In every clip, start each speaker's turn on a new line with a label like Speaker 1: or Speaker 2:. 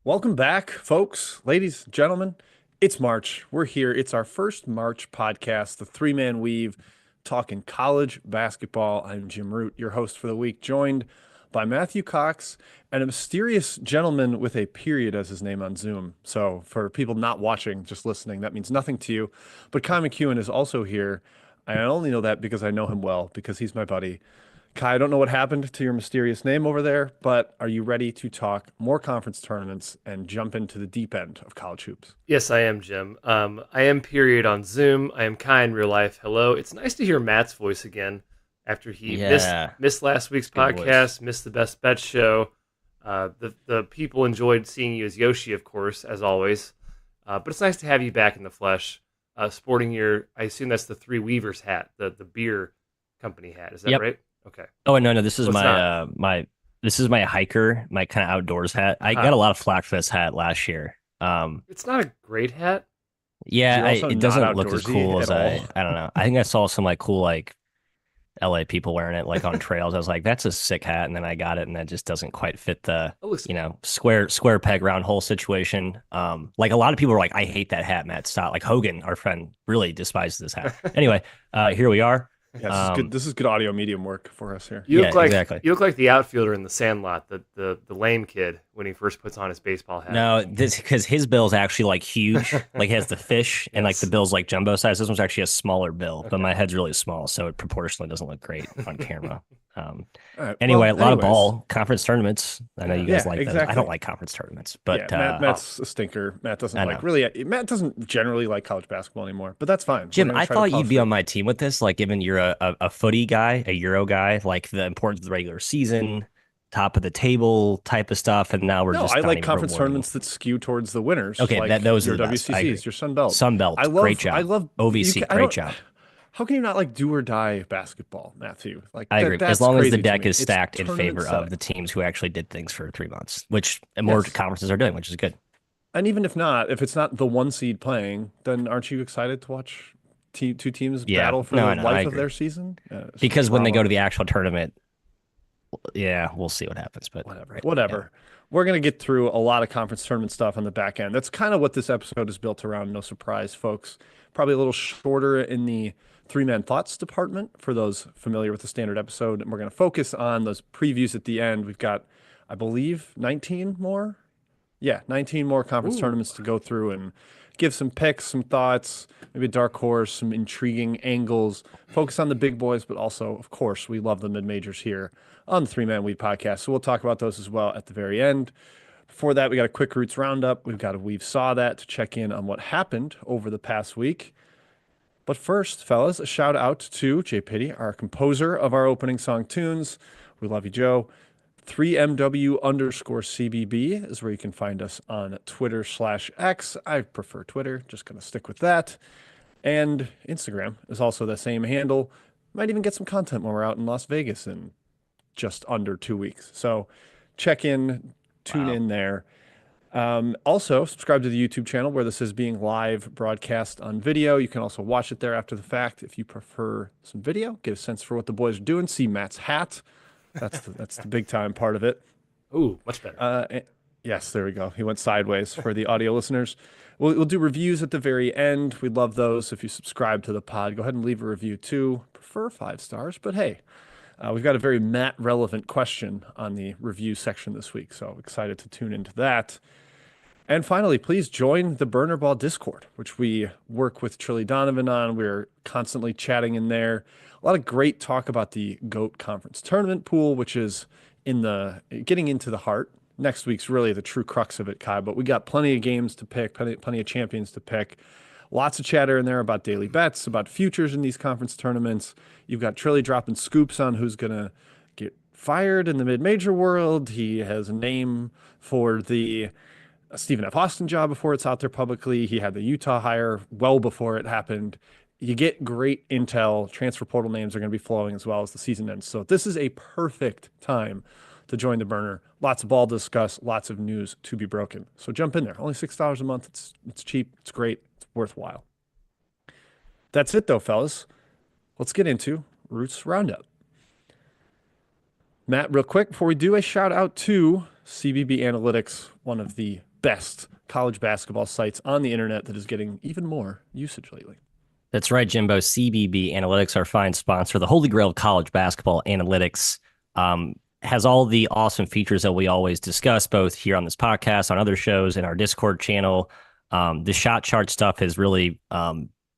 Speaker 1: Welcome back, folks, ladies, gentlemen. It's March. We're here. It's our first March podcast, the three-man weave, talking college basketball. I'm Jim Root, your host for the week, joined by Matthew Cox and a mysterious gentleman with a period as his name on Zoom. So for people not watching, just listening, that means nothing to you. But Kai McEwen is also here. I only know that because I know him well, because he's my buddy. Kai, I don't know what happened to your mysterious name over there, but are you ready to talk more conference tournaments and jump into the deep end of college hoops?
Speaker 2: Yes, I am, Jim. I am period on Zoom. I am Kai in real life. Hello. It's nice to hear Matt's voice again after he missed
Speaker 3: Yeah,
Speaker 2: missed last week's
Speaker 3: it's a good voice.
Speaker 2: podcast, missed the Best Bet show. The people enjoyed seeing you as Yoshi, of course, as always. But it's nice to have you back in the flesh, sporting your. I assume that's the Three Weavers hat, the beer company hat. Is that
Speaker 3: Yep.
Speaker 2: right? Okay.
Speaker 3: Oh, no, this is
Speaker 2: Well, it's not.
Speaker 3: my hiker, my kind of outdoors hat. I got
Speaker 2: Uh-huh.
Speaker 3: a lot of flack for this hat last year.
Speaker 2: It's not a great hat.
Speaker 1: But
Speaker 3: Yeah,
Speaker 1: you're also
Speaker 3: it
Speaker 1: not
Speaker 3: doesn't look as
Speaker 1: outdoorsy
Speaker 3: cool
Speaker 1: at
Speaker 3: as
Speaker 1: all.
Speaker 3: I don't know. I think I saw some like cool like LA people wearing it like on trails. I was like, that's a sick hat, and then I got it, and that just doesn't quite fit the
Speaker 2: It looks
Speaker 3: square peg round hole situation. Like a lot of people are like, I hate that hat, Matt. Stop. Like Hogan, our friend, really despises this hat. Anyway, here we are.
Speaker 1: Yeah, this is good.
Speaker 3: Um,
Speaker 1: This is good audio medium work for us here.
Speaker 2: You
Speaker 3: yeah,
Speaker 2: look like
Speaker 3: exactly.
Speaker 2: you look like the outfielder in the Sandlot, the lame kid when he first puts on his baseball hat.
Speaker 3: No, this because his bill's actually like huge, like he has the fish, and like the
Speaker 2: Yes.
Speaker 3: bill's like jumbo size. This one's actually a smaller bill, but
Speaker 2: Okay.
Speaker 3: my head's really small, so it proportionally doesn't look great on camera. Um,
Speaker 1: All right.
Speaker 3: anyway,
Speaker 1: Well,
Speaker 3: a lot of
Speaker 1: anyways,
Speaker 3: ball conference tournaments. I know you
Speaker 2: Yeah.
Speaker 3: guys
Speaker 1: yeah,
Speaker 3: like those. I don't
Speaker 1: exactly.
Speaker 3: like conference tournaments,
Speaker 1: Yeah,
Speaker 3: but
Speaker 2: Oh,
Speaker 1: Matt's a stinker. Matt doesn't
Speaker 3: I
Speaker 1: like
Speaker 3: know.
Speaker 1: really. Matt doesn't generally like college basketball anymore, but that's fine. We're
Speaker 3: Jim,
Speaker 1: gonna
Speaker 3: I
Speaker 1: try to
Speaker 3: thought
Speaker 1: power
Speaker 3: you'd be on
Speaker 1: through.
Speaker 3: my team with this, like given you're a footy guy, a Euro guy, like the importance of the regular season, top of the table type of stuff, and now we're
Speaker 1: No,
Speaker 3: just
Speaker 1: I
Speaker 3: not
Speaker 1: like
Speaker 3: even
Speaker 1: conference
Speaker 3: rewarding.
Speaker 1: tournaments that skew towards the winners,
Speaker 3: Okay, that
Speaker 1: like
Speaker 3: those are
Speaker 1: your
Speaker 3: the best. I
Speaker 1: WCCs,
Speaker 3: agree.
Speaker 1: your Sun Belt.
Speaker 3: Sun
Speaker 1: I
Speaker 3: Belt, great
Speaker 1: love, I
Speaker 3: job.
Speaker 1: love. You
Speaker 3: OVC,
Speaker 1: can, I
Speaker 3: great
Speaker 1: don't.
Speaker 3: job.
Speaker 1: How can you not like do or die basketball, Matthew? Like
Speaker 3: I
Speaker 1: that.
Speaker 3: agree. As
Speaker 1: That's
Speaker 3: long as the
Speaker 1: crazy to
Speaker 3: deck
Speaker 1: me.
Speaker 3: is
Speaker 1: It's
Speaker 3: stacked in
Speaker 1: tournament
Speaker 3: favor of
Speaker 1: setting.
Speaker 3: the teams who actually did things for 3 months, which more
Speaker 1: Yes,
Speaker 3: conferences are doing, which is good.
Speaker 1: and even if not, if it's not the one seed playing, then aren't you excited to watch two teams
Speaker 3: Yeah,
Speaker 1: battle for
Speaker 3: no,
Speaker 1: the
Speaker 3: I know, I
Speaker 1: life of
Speaker 3: agree.
Speaker 1: their season? Some
Speaker 3: Because when they go
Speaker 1: drama.
Speaker 3: to the actual tournament, yeah, we'll see what happens. But
Speaker 1: Whatever,
Speaker 3: right, yeah,
Speaker 1: whatever. We're going to get through a lot of conference tournament stuff on the back end. That's kind of what this episode is built around. No surprise, folks. Probably a little shorter in the three-man thoughts department for those familiar with the standard episode. And we're going to focus on those previews at the end. We've got, I believe, 19 more. Yeah, 19 more conference
Speaker 2: ooh,
Speaker 1: tournaments to go through and give some picks, some thoughts, maybe a dark horse, some intriguing angles. Focus on the big boys, but also, of course, we love the mid majors here on the Three Man Weave podcast. So we'll talk about those as well at the very end. Before that, we got a quick Roots Roundup. We've got a Weave Saw That to check in on what happened over the past week. But first, fellas, a shout out to Jay Pitty, our composer of our opening song tunes. We love you, Joe. 3MW underscore CBB is where you can find us on Twitter/X. I prefer Twitter, just going to stick with that. And Instagram is also the same handle. Might even get some content when we're out in Las Vegas in just under 2 weeks. So check in, tune
Speaker 3: wow.
Speaker 1: in there. Also, subscribe to the YouTube channel where this is being live broadcast on video. You can also watch it there after the fact if you prefer some video, get a sense for what the boys are doing, see Matt's hat. That's the big time part of it.
Speaker 2: ooh, much better.
Speaker 1: Eh, yes, there we go. He went sideways for the audio listeners. We'll do reviews at the very end. We'd love those. If you subscribe to the pod, go ahead and leave a review too. Prefer 5 stars, but hey, we've got a very Matt relevant question on the review section this week. So excited to tune into that. And finally, please join the Burner Ball Discord, which we work with Trilly Donovan on. We're constantly chatting in there. A lot of great talk about the GOAT Conference Tournament pool, which is in the getting into the heart. Next week's really the true crux of it, Kai. But we got plenty of games to pick, plenty of champions to pick. Lots of chatter in there about daily bets, about futures in these conference tournaments. You've got Trilly dropping scoops on who's going to get fired in the mid-major world. He has a name for the Stephen F. Austin job before it's out there publicly. He had the Utah hire well before it happened. You get great intel. Transfer portal names are going to be flowing as well as the season ends. So this is a perfect time to join the burner. Lots of ball to discuss, lots of news to be broken. So jump in there. Only $6 a month. It's cheap. It's great. It's worthwhile. That's it though, fellas. Let's get into Roots Roundup. Matt, real quick, before we do a shout out to CBB Analytics, one of the best college basketball sites on the internet that is getting even more usage lately.
Speaker 3: That's right, Jimbo. CBB Analytics, our fine sponsor, the Holy Grail of college basketball analytics, has all the awesome features that we always discuss, both here on this podcast, on other shows, in our Discord channel. The shot chart stuff has really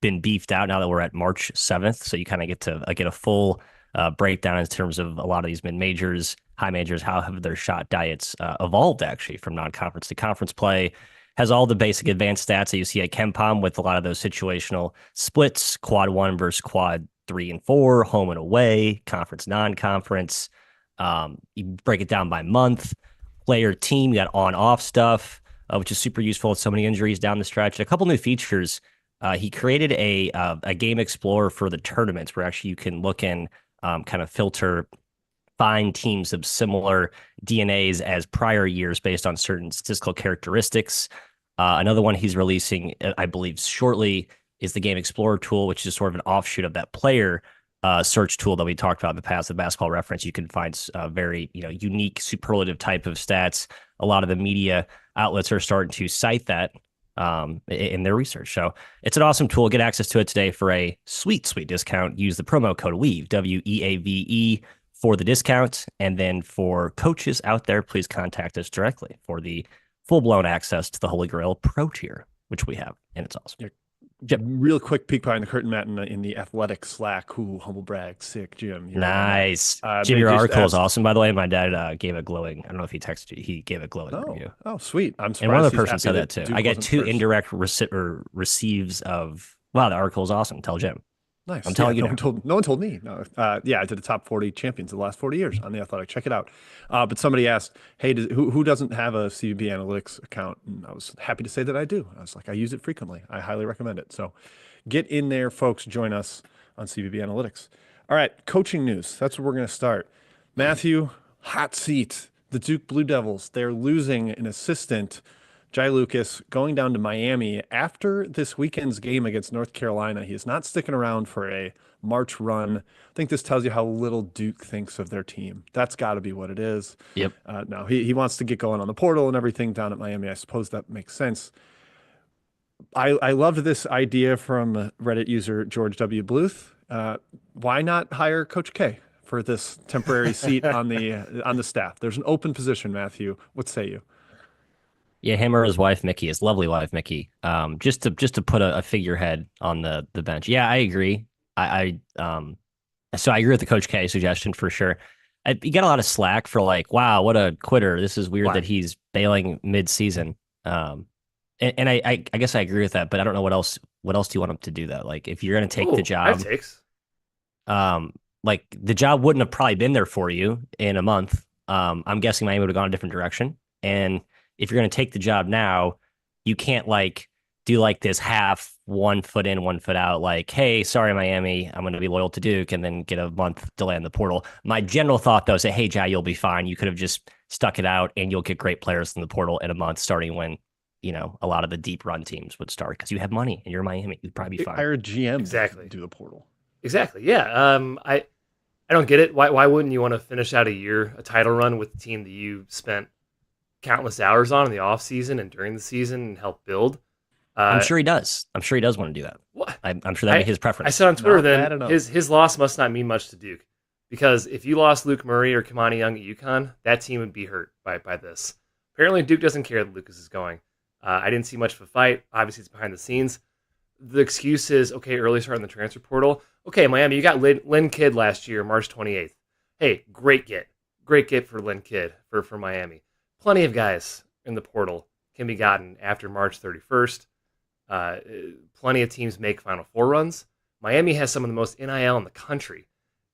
Speaker 3: been beefed out now that we're at March 7th. So you kind of get a full breakdown in terms of a lot of these mid-majors, high majors, how have their shot diets evolved actually from non-conference to conference play. Has all the basic advanced stats that you see at KenPom with a lot of those situational splits, quad 1 versus quad 3 and 4, home and away, conference, non-conference. You break it down by month, player, team, you got on-off stuff, which is super useful with so many injuries down the stretch. And a couple new features. He created a game explorer for the tournaments where actually you can look and kind of filter, find teams of similar DNAs as prior years based on certain statistical characteristics. Another one he's releasing, I believe, shortly is the Game Explorer tool, which is sort of an offshoot of that player search tool that we talked about in the past, the Basketball Reference. You can find very unique superlative type of stats. A lot of the media outlets are starting to cite that in their research. So it's an awesome tool. Get access to it today for a sweet discount. Use the promo code WEAVE, WEAVE, for the discount. And then for coaches out there, please contact us directly for the full-blown access to the Holy Grail Pro tier, which we have, and it's awesome.
Speaker 1: Yeah. Real quick peek behind the curtain, Matt, in the athletic Slack. Humble brag, sick, Jim.
Speaker 3: Nice. Jim, your article is awesome, by the way. My dad gave a glowing, I don't know if he texted you, he gave a glowing review.
Speaker 1: Oh, sweet. I'm surprised.
Speaker 3: And one other person said that too. I get two indirect receives of, wow, the article is awesome. Tell Jim.
Speaker 1: Nice.
Speaker 3: I'm telling you.
Speaker 1: No one told me. No. I did the top 40 champions of the last 40 years on the Athletic. Check it out. But somebody asked, hey, who doesn't have a CBB Analytics account? And I was happy to say that I do. I was like, I use it frequently. I highly recommend it. So get in there, folks. Join us on CBB Analytics. All right, coaching news. That's where we're going to start. Matthew, hot seat. The Duke Blue Devils, they're losing an assistant, Jai Lucas, going down to Miami after this weekend's game against North Carolina. He is not sticking around for a March run. I think this tells you how little Duke thinks of their team. That's got to be what it is.
Speaker 3: Yep.
Speaker 1: No, he wants to get going on the portal and everything down at Miami. I suppose that makes sense. I loved this idea from Reddit user George W. Bluth. Why not hire Coach K for this temporary seat on the staff? There's an open position, Matthew. What say you?
Speaker 3: Yeah, him or his wife Mickey, his lovely wife Mickey. Just to put a figurehead on the bench. Yeah, I agree. So I agree with the Coach K suggestion for sure. You got a lot of slack for like, wow, what a quitter. This is weird that he's bailing mid-season. And I guess I agree with that, but I don't know what else do you want him to do that? Like if you're going to take the job, like the job wouldn't have probably been there for you in a month. I'm guessing Miami would have gone a different direction. And if you're going to take the job now, you can't like do like this half 1 foot in, 1 foot out, like, hey, sorry, Miami, I'm going to be loyal to Duke and then get a month delay in the portal. My general thought, though, is that, hey, Jai, you'll be fine. You could have just stuck it out and you'll get great players in the portal in a month, starting when, a lot of the deep run teams would start because you have money and you're Miami. You'd probably be fine.
Speaker 1: Hire a GM
Speaker 2: exactly
Speaker 1: to do the portal.
Speaker 2: Exactly. Yeah. I don't get it. Why wouldn't you want to finish out a title run with the team that you spent countless hours on in the off season and during the season and help build?
Speaker 3: I'm sure he does. I'm sure he does want to do that.
Speaker 2: What?
Speaker 3: I'm sure that'd be his preference.
Speaker 2: I said on Twitter his loss must not mean much to Duke, because if you lost Luke Murray or Kamani Young at UConn, that team would be hurt by this. Apparently, Duke doesn't care that Lucas is going. I didn't see much of a fight. Obviously, it's behind the scenes. The excuse is, okay, early start in the transfer portal. Okay, Miami, you got Lynn Kidd last year, March 28th. Hey, great get. Great get for Lynn Kidd for Miami. Plenty of guys in the portal can be gotten after March 31st. Plenty of teams make Final Four runs. Miami has some of the most NIL in the country.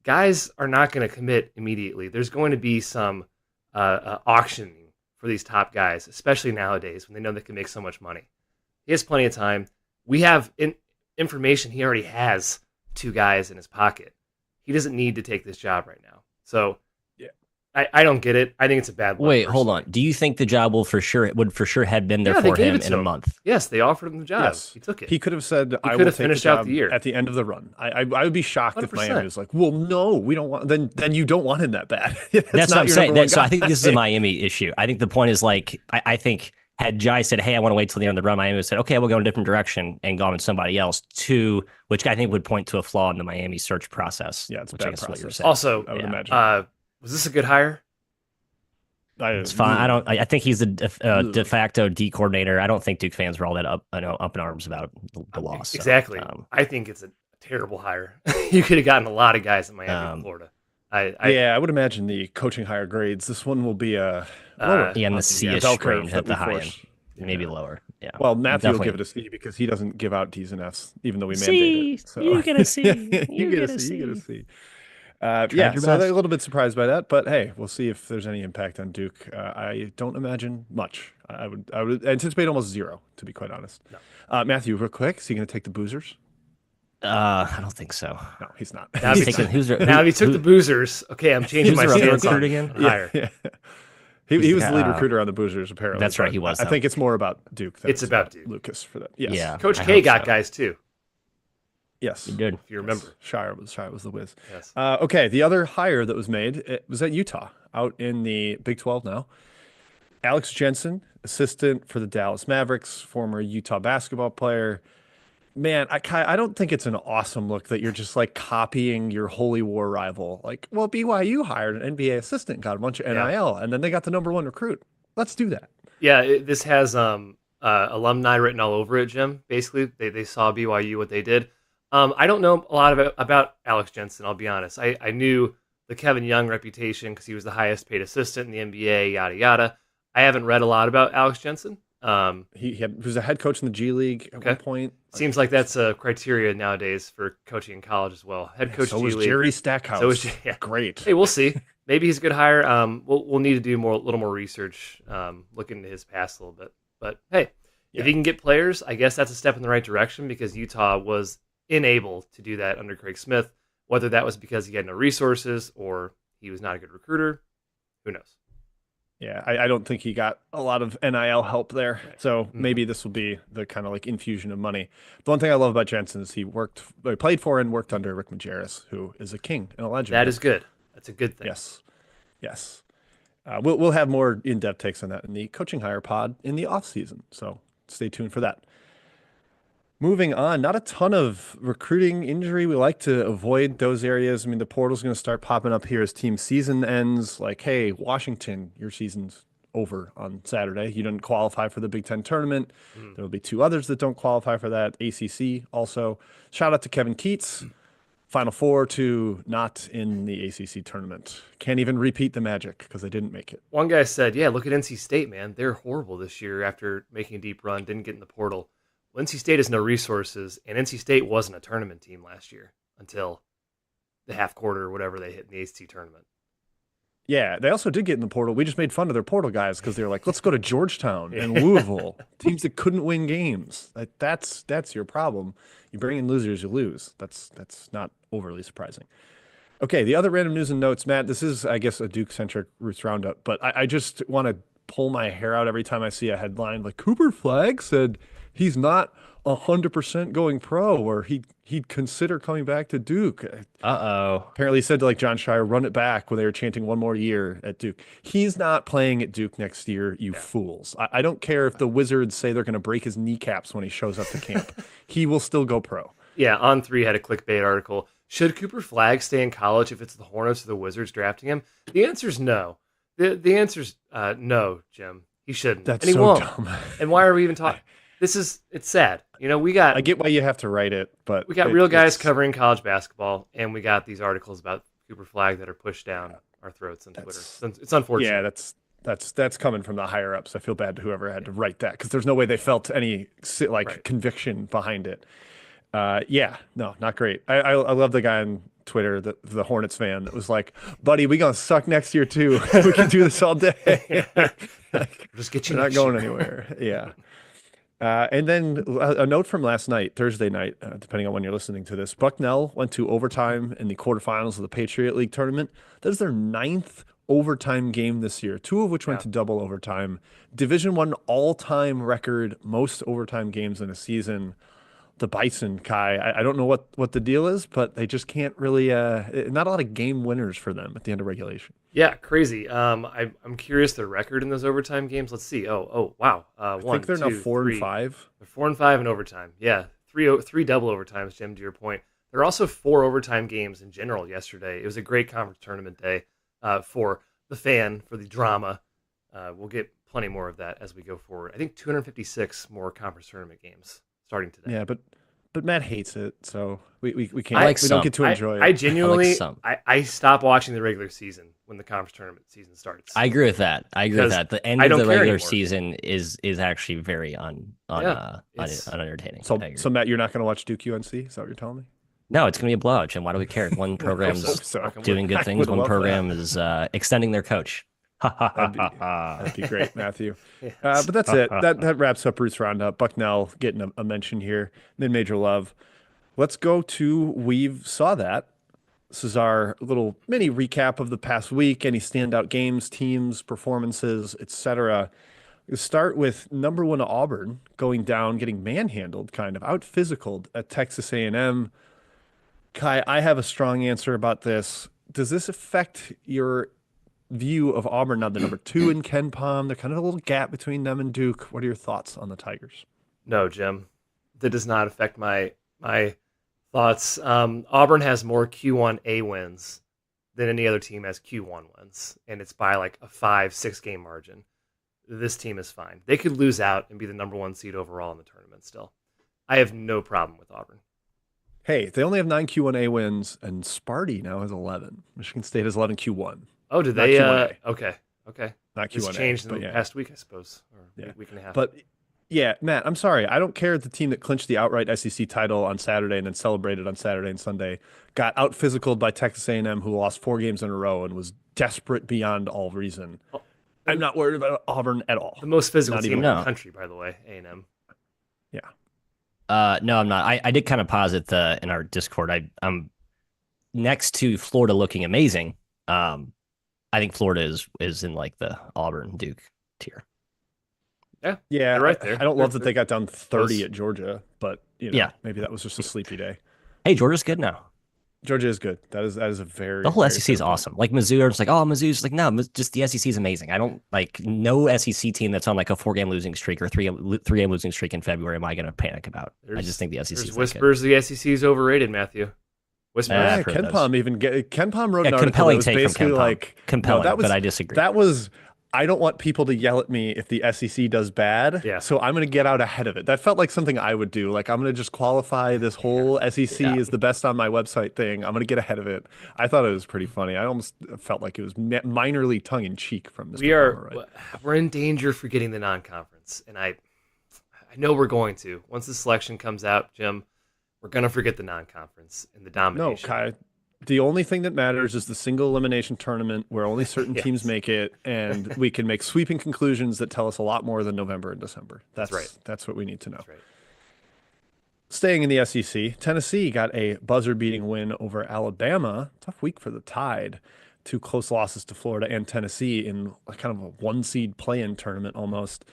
Speaker 2: Guys are not going to commit immediately. There's going to be some auctioning for these top guys, especially nowadays when they know they can make so much money. He has plenty of time. We have information he already has 2 guys in his pocket. He doesn't need to take this job right now. So, yeah, I don't get it. I think it's a bad look.
Speaker 3: Wait, hold
Speaker 2: personally.
Speaker 3: on. Do you think the job would for sure have been there
Speaker 2: Yeah, they
Speaker 3: for
Speaker 2: gave
Speaker 3: him
Speaker 2: it to
Speaker 3: in a
Speaker 2: him.
Speaker 3: month?
Speaker 2: Yes, they offered him the job.
Speaker 1: Yes,
Speaker 2: He took it.
Speaker 1: he could have said,
Speaker 2: He
Speaker 1: "I
Speaker 2: could
Speaker 1: will
Speaker 2: have
Speaker 1: take the
Speaker 2: finished out
Speaker 1: job
Speaker 2: the year.
Speaker 1: at the end of the run." I would be shocked if
Speaker 2: 100%.
Speaker 1: Miami was like, "Well, no, we don't want." Then you don't want him that bad.
Speaker 3: That's what
Speaker 1: not
Speaker 3: I'm
Speaker 1: your
Speaker 3: saying.
Speaker 1: number one
Speaker 3: So I
Speaker 1: guy.
Speaker 3: think this is a Miami issue. I think the point is like I think had Jai said, "Hey, I want to wait till the end of the run," Miami would have said, "Okay, we'll go in a different direction," and gone with somebody else. Too, which I think would point to a flaw in the Miami search process.
Speaker 1: Yeah, it's a
Speaker 3: which I
Speaker 1: bad
Speaker 3: guess is what you're
Speaker 1: process.
Speaker 3: saying.
Speaker 2: Also,
Speaker 1: I would
Speaker 3: Yeah.
Speaker 1: imagine.
Speaker 2: was this a good hire?
Speaker 3: It's fine. I think he's the de
Speaker 1: Ugh.
Speaker 3: facto D coordinator. I don't think Duke fans were all that up in arms about the loss. So,
Speaker 2: Exactly. I think it's a terrible hire. You could have gotten a lot of guys in Miami and Florida.
Speaker 1: Yeah, I would imagine the coaching higher grades. This one will be lower.
Speaker 3: yeah, in
Speaker 1: on
Speaker 3: the C-ish
Speaker 1: bell curve
Speaker 3: range
Speaker 1: that
Speaker 3: at the
Speaker 1: we
Speaker 3: high end,
Speaker 1: force.
Speaker 3: maybe lower. Yeah.
Speaker 1: Well, Matthew will
Speaker 3: Definitely.
Speaker 1: give it a C because he doesn't give out D's and F's, even though we
Speaker 3: C,
Speaker 1: mandate it. So
Speaker 3: you get a C.
Speaker 1: you get a C. You get a C.
Speaker 3: Tried
Speaker 1: Yeah,
Speaker 3: your
Speaker 1: so
Speaker 3: best.
Speaker 1: they're a little bit surprised by that, but hey, we'll see if there's any impact on Duke. I don't imagine much. I would anticipate almost zero, to be quite honest.
Speaker 2: No.
Speaker 1: Matthew, real quick, is he going to take the boozers?
Speaker 3: I don't think so.
Speaker 1: No, he's not.
Speaker 2: Now, if
Speaker 3: He's
Speaker 2: he
Speaker 3: taking,
Speaker 2: took, now if he took the boozers, okay, I'm changing
Speaker 3: who's
Speaker 2: my
Speaker 3: their other
Speaker 2: stance on
Speaker 3: recruit again?
Speaker 2: hire.
Speaker 1: Yeah. He was the lead
Speaker 3: Uh,
Speaker 1: recruiter on the boozers, apparently.
Speaker 3: that's right,
Speaker 1: but
Speaker 3: he was,
Speaker 1: I
Speaker 3: though.
Speaker 1: think it's more about Duke. Than
Speaker 2: It's about Duke.
Speaker 1: Lucas for that. Yes.
Speaker 3: Yeah.
Speaker 2: Coach
Speaker 3: I
Speaker 2: K
Speaker 3: hope
Speaker 2: got
Speaker 3: so.
Speaker 2: guys too,
Speaker 1: Yes.
Speaker 3: He did.
Speaker 2: if you remember.
Speaker 1: Shire was the whiz.
Speaker 2: Yes.
Speaker 1: Okay, the other hire that was made it was at Utah, out in the Big 12 now. Alex Jensen, assistant for the Dallas Mavericks, former Utah basketball player. Man, I don't think it's an awesome look that you're just like copying your Holy War rival. Like, well, BYU hired an NBA assistant, got a bunch of NIL, and then they got the number one recruit. Let's do that.
Speaker 2: Yeah, this has alumni written all over it, Jim. Basically, they saw BYU, what they did. I don't know a lot about Alex Jensen, I'll be honest. I knew the Kevin Young reputation because he was the highest paid assistant in the NBA, yada, yada. I haven't read a lot about Alex Jensen.
Speaker 1: He was a head coach in the G League at one point.
Speaker 2: Seems like that's a criteria nowadays for coaching in college as well. Head coach
Speaker 1: So
Speaker 2: G
Speaker 1: was
Speaker 2: League.
Speaker 1: Jerry Stackhouse.
Speaker 2: So was yeah.
Speaker 1: Great.
Speaker 2: Hey, we'll see. Maybe he's a good hire. We'll need to do a little more research, look into his past a little bit. But hey, if he can get players, I guess that's a step in the right direction because Utah was unable to do that under Craig Smith. Whether that was because he had no resources or he was not a good recruiter, who knows?
Speaker 1: Yeah, I don't think he got a lot of NIL help there.
Speaker 2: Right.
Speaker 1: So maybe this will be the kind of like infusion of money. The one thing I love about Jensen is he played for and worked under Rick Majerus, who is a king and a legend.
Speaker 2: That is good. That's a good thing.
Speaker 1: Yes. We'll have more in-depth takes on that in the coaching hire pod in the off season. So stay tuned for that. Moving on, not a ton of recruiting injury. We like to avoid those areas. I mean, the portal's going to start popping up here as team season ends. Like, hey, Washington, your season's over on Saturday. You didn't qualify for the Big Ten tournament. There will be two others that don't qualify for that. ACC also. Shout out to Kevin Keats. Final Four to not in the ACC tournament. Can't even repeat the magic because they didn't make it.
Speaker 2: One guy said, yeah, look at NC State, man. They're horrible this year after making a deep run, didn't get in the portal. Well, NC State has no resources, and NC State wasn't a tournament team last year until the half quarter or whatever they hit in the ACC tournament.
Speaker 1: Yeah, they also did get in the portal. We just made fun of their portal guys because they were like, let's go to Georgetown and Louisville, teams that couldn't win games. That's your problem. You bring in losers, you lose. That's not overly surprising. Okay, the other random news and notes, Matt, this is, I guess, a Duke-centric Roots Roundup, but I just want to pull my hair out every time I see a headline like Cooper Flagg said he's not 100% going pro, or he'd consider coming back to Duke. Apparently he said to like John Shire, run it back when they were chanting one more year at Duke. He's not playing at Duke next year, you fools. I don't care if the Wizards say they're going to break his kneecaps when he shows up to camp. He will still go pro.
Speaker 2: Yeah, On3 had a clickbait article. Should Cooper Flagg stay in college if it's the Hornets or the Wizards drafting him? The answer's no. The answer's no, Jim. He shouldn't.
Speaker 1: That's
Speaker 2: and he
Speaker 1: so
Speaker 2: won't.
Speaker 1: dumb.
Speaker 2: And why are we even talking? It's sad. You know,
Speaker 1: I get why you have to write it, but
Speaker 2: we got real guys covering college basketball, and we got these articles about Cooper Flagg that are pushed down our throats on Twitter. It's unfortunate.
Speaker 1: Yeah, that's coming from the higher ups. I feel bad to whoever had to write that because there's no way they felt any conviction behind it. No, not great. I love the guy on Twitter, the Hornets fan that was like, buddy, we gonna suck next year too. We can do this all day.
Speaker 2: Just get you
Speaker 1: We're not going anywhere. Yeah. And then a note from last night, Thursday night, depending on when you're listening to this. Bucknell went to overtime in the quarterfinals of the Patriot League tournament. That is their 9th overtime game this year, two of which went to double overtime. Division One all-time record, most overtime games in a season. The Bison, Kai, I don't know what the deal is, but they just can't really, not a lot of game winners for them at the end of regulation.
Speaker 2: Yeah, crazy. I'm curious their record in those overtime games. Let's see. Wow.
Speaker 1: I think they're now 4-5.
Speaker 2: They're 4-5 in overtime. Yeah, three double overtimes. Jim, to your point, there are also 4 overtime games in general. Yesterday, it was a great conference tournament day for the fan, for the drama. We'll get plenty more of that as we go forward. I think 256 more conference tournament games starting today.
Speaker 1: Yeah, but Matt hates it, so we can't. We don't get to enjoy it.
Speaker 2: I genuinely, I stop watching the regular season when the conference tournament season starts.
Speaker 3: I agree with that. The end of the regular season is actually very unentertaining.
Speaker 1: So Matt, you're not going to watch Duke UNC? Is that what you're telling me?
Speaker 3: No, it's going to be a blowout. And why do we care? One program is doing good things. One program is extending their coach.
Speaker 1: That'd be great, Matthew. But that's it. That wraps up Bruce Roundup. Bucknell getting a mention here. Mid-major love. Let's go to We've Saw That. This is our little mini recap of the past week. Any standout games, teams, performances, etc. We'll start with number 1 Auburn going down, getting manhandled, kind of out-physicaled at Texas A&M. Kai, I have a strong answer about this. Does this affect your view of Auburn now? The number 2 in Ken Pom. They're kind of a little gap between them and Duke. What are your thoughts on the Tigers?
Speaker 2: No, Jim, that does not affect my thoughts. Auburn has more Q1A wins than any other team has Q1 wins, and it's by like a 5-6 game margin. This team is fine. They could lose out and be the number 1 seed overall in the tournament still. I have no problem with Auburn.
Speaker 1: Hey, they only have 9 Q1A wins, and Sparty now has 11. Michigan State has 11 Q1.
Speaker 2: Oh, did they? Okay.
Speaker 1: Not Q1A.
Speaker 2: It's changed in the past week, I suppose, or week and a half.
Speaker 1: But yeah, Matt, I'm sorry. I don't care if the team that clinched the outright SEC title on Saturday and then celebrated on Saturday and Sunday got out-physicaled by Texas A&M, who lost 4 games in a row and was desperate beyond all reason. I'm not worried about Auburn at all.
Speaker 2: The most physical team in the country, by the way, A&M.
Speaker 1: Yeah.
Speaker 3: No, I'm not. I did kind of posit in our Discord. I'm next to Florida looking amazing. I think Florida is in like the Auburn Duke tier.
Speaker 1: Yeah,
Speaker 2: right there.
Speaker 1: I don't love that they got down 30 at Georgia, but maybe that was just a sleepy day.
Speaker 3: Hey, Georgia's good now.
Speaker 1: Georgia is good. That is a very
Speaker 3: the whole SEC is awesome. Like Mizzou, are just like, oh, Mizzou's like, no, just the SEC is amazing. I don't like no SEC team that's on like a 4-game losing streak or 3-game losing streak in February. Am I going to panic about? I just think the SEC.
Speaker 2: There's whispers the SEC is overrated, Matthew.
Speaker 1: Whispers. Ken Pom wrote an article that was basically like
Speaker 3: compelling, but I disagree.
Speaker 1: That was. I don't want people to yell at me if the SEC does bad, so I'm going to get out ahead of it. That felt like something I would do. Like, I'm going to just qualify this whole SEC is the best on my website thing. I'm going to get ahead of it. I thought it was pretty funny. I almost felt like it was minorly tongue-in-cheek from Mr.
Speaker 2: We're in danger for getting the non-conference, and I know we're going to. Once the selection comes out, Jim, we're going to forget the non-conference and the domination.
Speaker 1: No, Kai. The only thing that matters is the single elimination tournament where only certain teams make it, and we can make sweeping conclusions that tell us a lot more than November and December. That's right. That's what we need to know.
Speaker 2: Right.
Speaker 1: Staying in the SEC, Tennessee got a buzzer-beating win over Alabama. Tough week for the Tide. 2 close losses to Florida and Tennessee in kind of a 1-seed play-in tournament almost.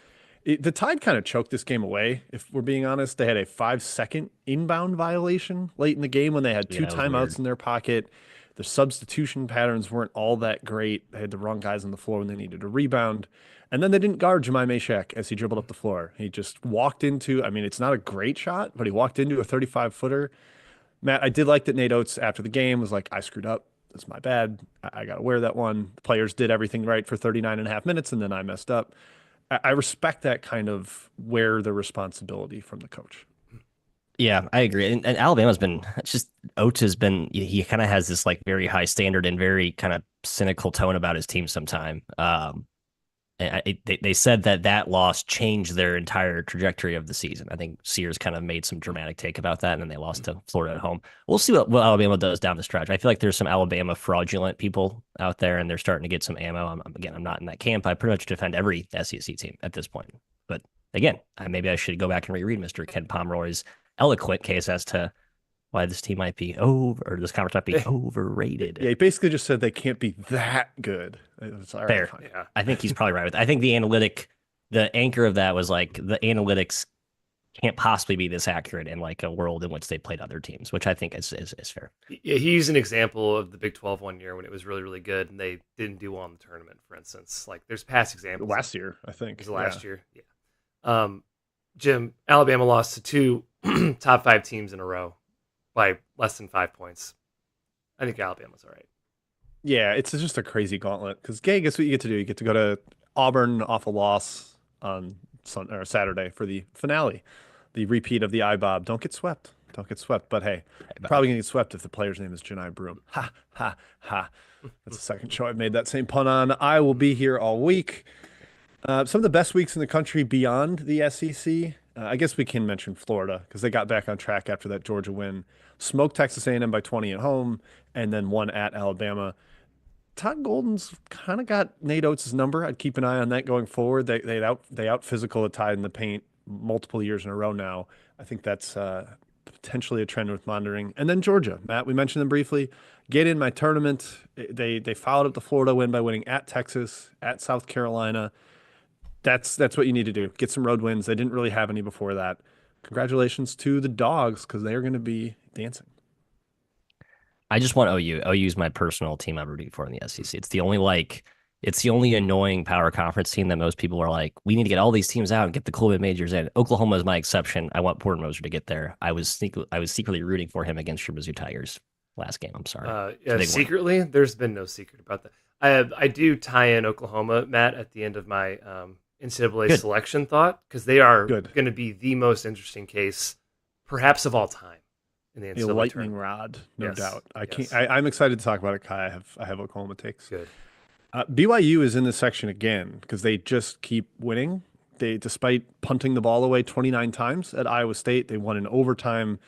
Speaker 1: The Tide kind of choked this game away, if we're being honest. They had a 5-second inbound violation late in the game when they had 2 timeouts in their pocket. Their substitution patterns weren't all that great. They had the wrong guys on the floor when they needed a rebound. And then they didn't guard Jemai Mashak as he dribbled up the floor. He just walked into, it's not a great shot, but he walked into a 35-footer. Matt, I did like that Nate Oates after the game was like, I screwed up. That's my bad. I got to wear that one. The players did everything right for 39 and a half minutes, and then I messed up. I respect that kind of where the responsibility from the coach.
Speaker 3: Yeah, I agree. And Alabama's been Oates has been, he kind of has this like very high standard and very kind of cynical tone about his team sometime. They said that loss changed their entire trajectory of the season. I think Sears kind of made some dramatic take about that, and then they lost to Florida at home. We'll see what Alabama does down the stretch. I feel like there's some Alabama fraudulent people out there, and they're starting to get some ammo. I'm not in that camp. I pretty much defend every SEC team at this point. But again, maybe I should go back and reread Mr. Ken Pomeroy's eloquent case as to why this team might be or this conference might be overrated.
Speaker 1: Yeah, he basically just said they can't be that good. It's all right,
Speaker 3: Fair.
Speaker 1: fine.
Speaker 2: Yeah.
Speaker 3: I think he's probably right. I think the anchor of that was like the analytics can't possibly be this accurate in like a world in which they played other teams, which I think is fair.
Speaker 2: Yeah, he's an example of the Big 12 one year when it was really, really good and they didn't do well in the tournament, for instance. Like there's past examples.
Speaker 1: Last year, I
Speaker 2: It
Speaker 1: think.
Speaker 2: was last year. Yeah. Jim, Alabama lost to two top 5 teams in a row by less than 5 points. I think Alabama's all right.
Speaker 1: Yeah, it's just a crazy gauntlet. Because, Gay, guess what you get to do? You get to go to Auburn off a loss on Saturday for the finale, the repeat of the IBOB. Don't get swept. Don't get swept. But hey, you're probably going to get swept if the player's name is Janai Broom. Ha, ha, ha. That's the second show I've made that same pun on. I will be here all week. Some of the best weeks in the country beyond the SEC. I guess we can mention Florida because they got back on track after that Georgia win. Smoked Texas A&M by 20 at home and then won at Alabama. Todd Golden's kind of got Nate Oates' number. I'd keep an eye on that going forward. They out physical a Tide in the paint multiple years in a row now. I think that's potentially a trend worth monitoring. And then Georgia, Matt, we mentioned them briefly. Get in my tournament. They followed up the Florida win by winning at Texas, at South Carolina. That's what you need to do. Get some road wins. They didn't really have any before that. Congratulations to the Dogs because they are going to be dancing.
Speaker 3: I just want OU. OU is my personal team I'm rooting for in the SEC. It's the only annoying power conference team that most people are like, we need to get all these teams out and get the cool mid majors in. Oklahoma is my exception. I want Porter Moser to get there. I was secretly rooting for him against your Mizzou Tigers last game. I'm sorry.
Speaker 2: Yeah, secretly, there's been no secret about that. I do tie in Oklahoma, Matt, at the end of my NCAA selection thought because they are going to be the most interesting case, perhaps of all time. In the
Speaker 1: a lightning
Speaker 2: tournament.
Speaker 1: rod, no
Speaker 2: Yes.
Speaker 1: doubt. I'm excited to talk about it, Kai. I have Oklahoma takes.
Speaker 2: Good.
Speaker 1: BYU is in this section again because they just keep winning. Despite punting the ball away 29 times at Iowa State, they won in overtime,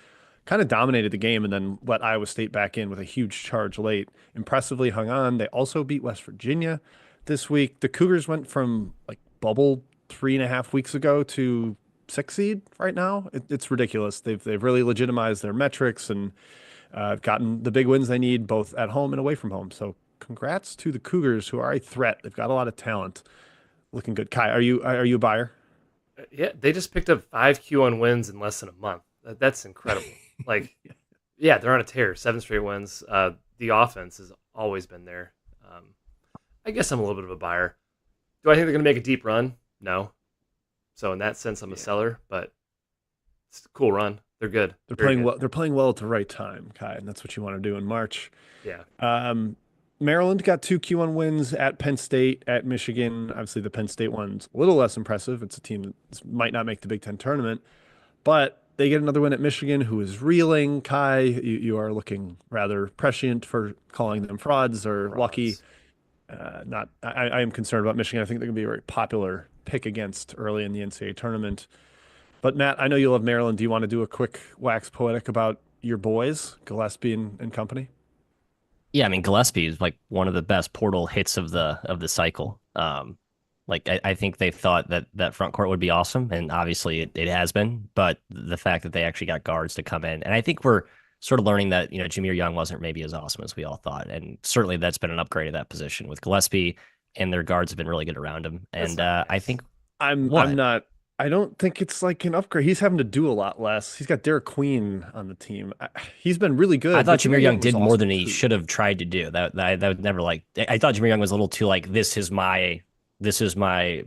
Speaker 1: kind of dominated the game, and then let Iowa State back in with a huge charge late. Impressively hung on. They also beat West Virginia this week. The Cougars went from like bubble 3.5 weeks ago to 6 seed right now. It's ridiculous. They've really legitimized their metrics and gotten the big wins they need both at home and away from home. So congrats to the Cougars, who are a threat. They've got a lot of talent. Looking good. Kai, are you a buyer?
Speaker 2: Yeah, they just picked up 5 Q1 wins in less than a month. That's incredible. Like, yeah, they're on a tear. 7 straight wins. The offense has always been there. I guess I'm a little bit of a buyer. Do I think they're going to make a deep run? No. So in that sense, I'm a seller, but it's a cool run. They're good.
Speaker 1: They're playing well. They're playing well at the right time, Kai, and that's what you want to do in March.
Speaker 2: Yeah.
Speaker 1: Maryland got 2 Q1 wins at Penn State, at Michigan. Obviously, the Penn State one's a little less impressive. It's a team that might not make the Big Ten tournament, but they get another win at Michigan, who is reeling. Kai, you are looking rather prescient for calling them frauds or lucky. I am concerned about Michigan. I think they're going to be a very popular pick against early in the NCAA tournament. But Matt, I know you love Maryland. Do you want to do a quick wax poetic about your boys, Gillespie and company?
Speaker 3: Yeah, I mean Gillespie is like one of the best portal hits of the cycle. I think they thought that front court would be awesome, and obviously it has been. But the fact that they actually got guards to come in, and I think we're sort of learning that Jameer Young wasn't maybe as awesome as we all thought, and certainly that's been an upgrade of that position with Gillespie, and their guards have been really good around him. And
Speaker 2: nice.
Speaker 3: I think
Speaker 1: I'm not. I don't think it's like an upgrade. He's having to do a lot less. He's got Derek Queen on the team. He's been really good.
Speaker 3: I thought Jameer Young did more than he should have tried to do. That would never like. I thought Jameer Young was a little too like this is my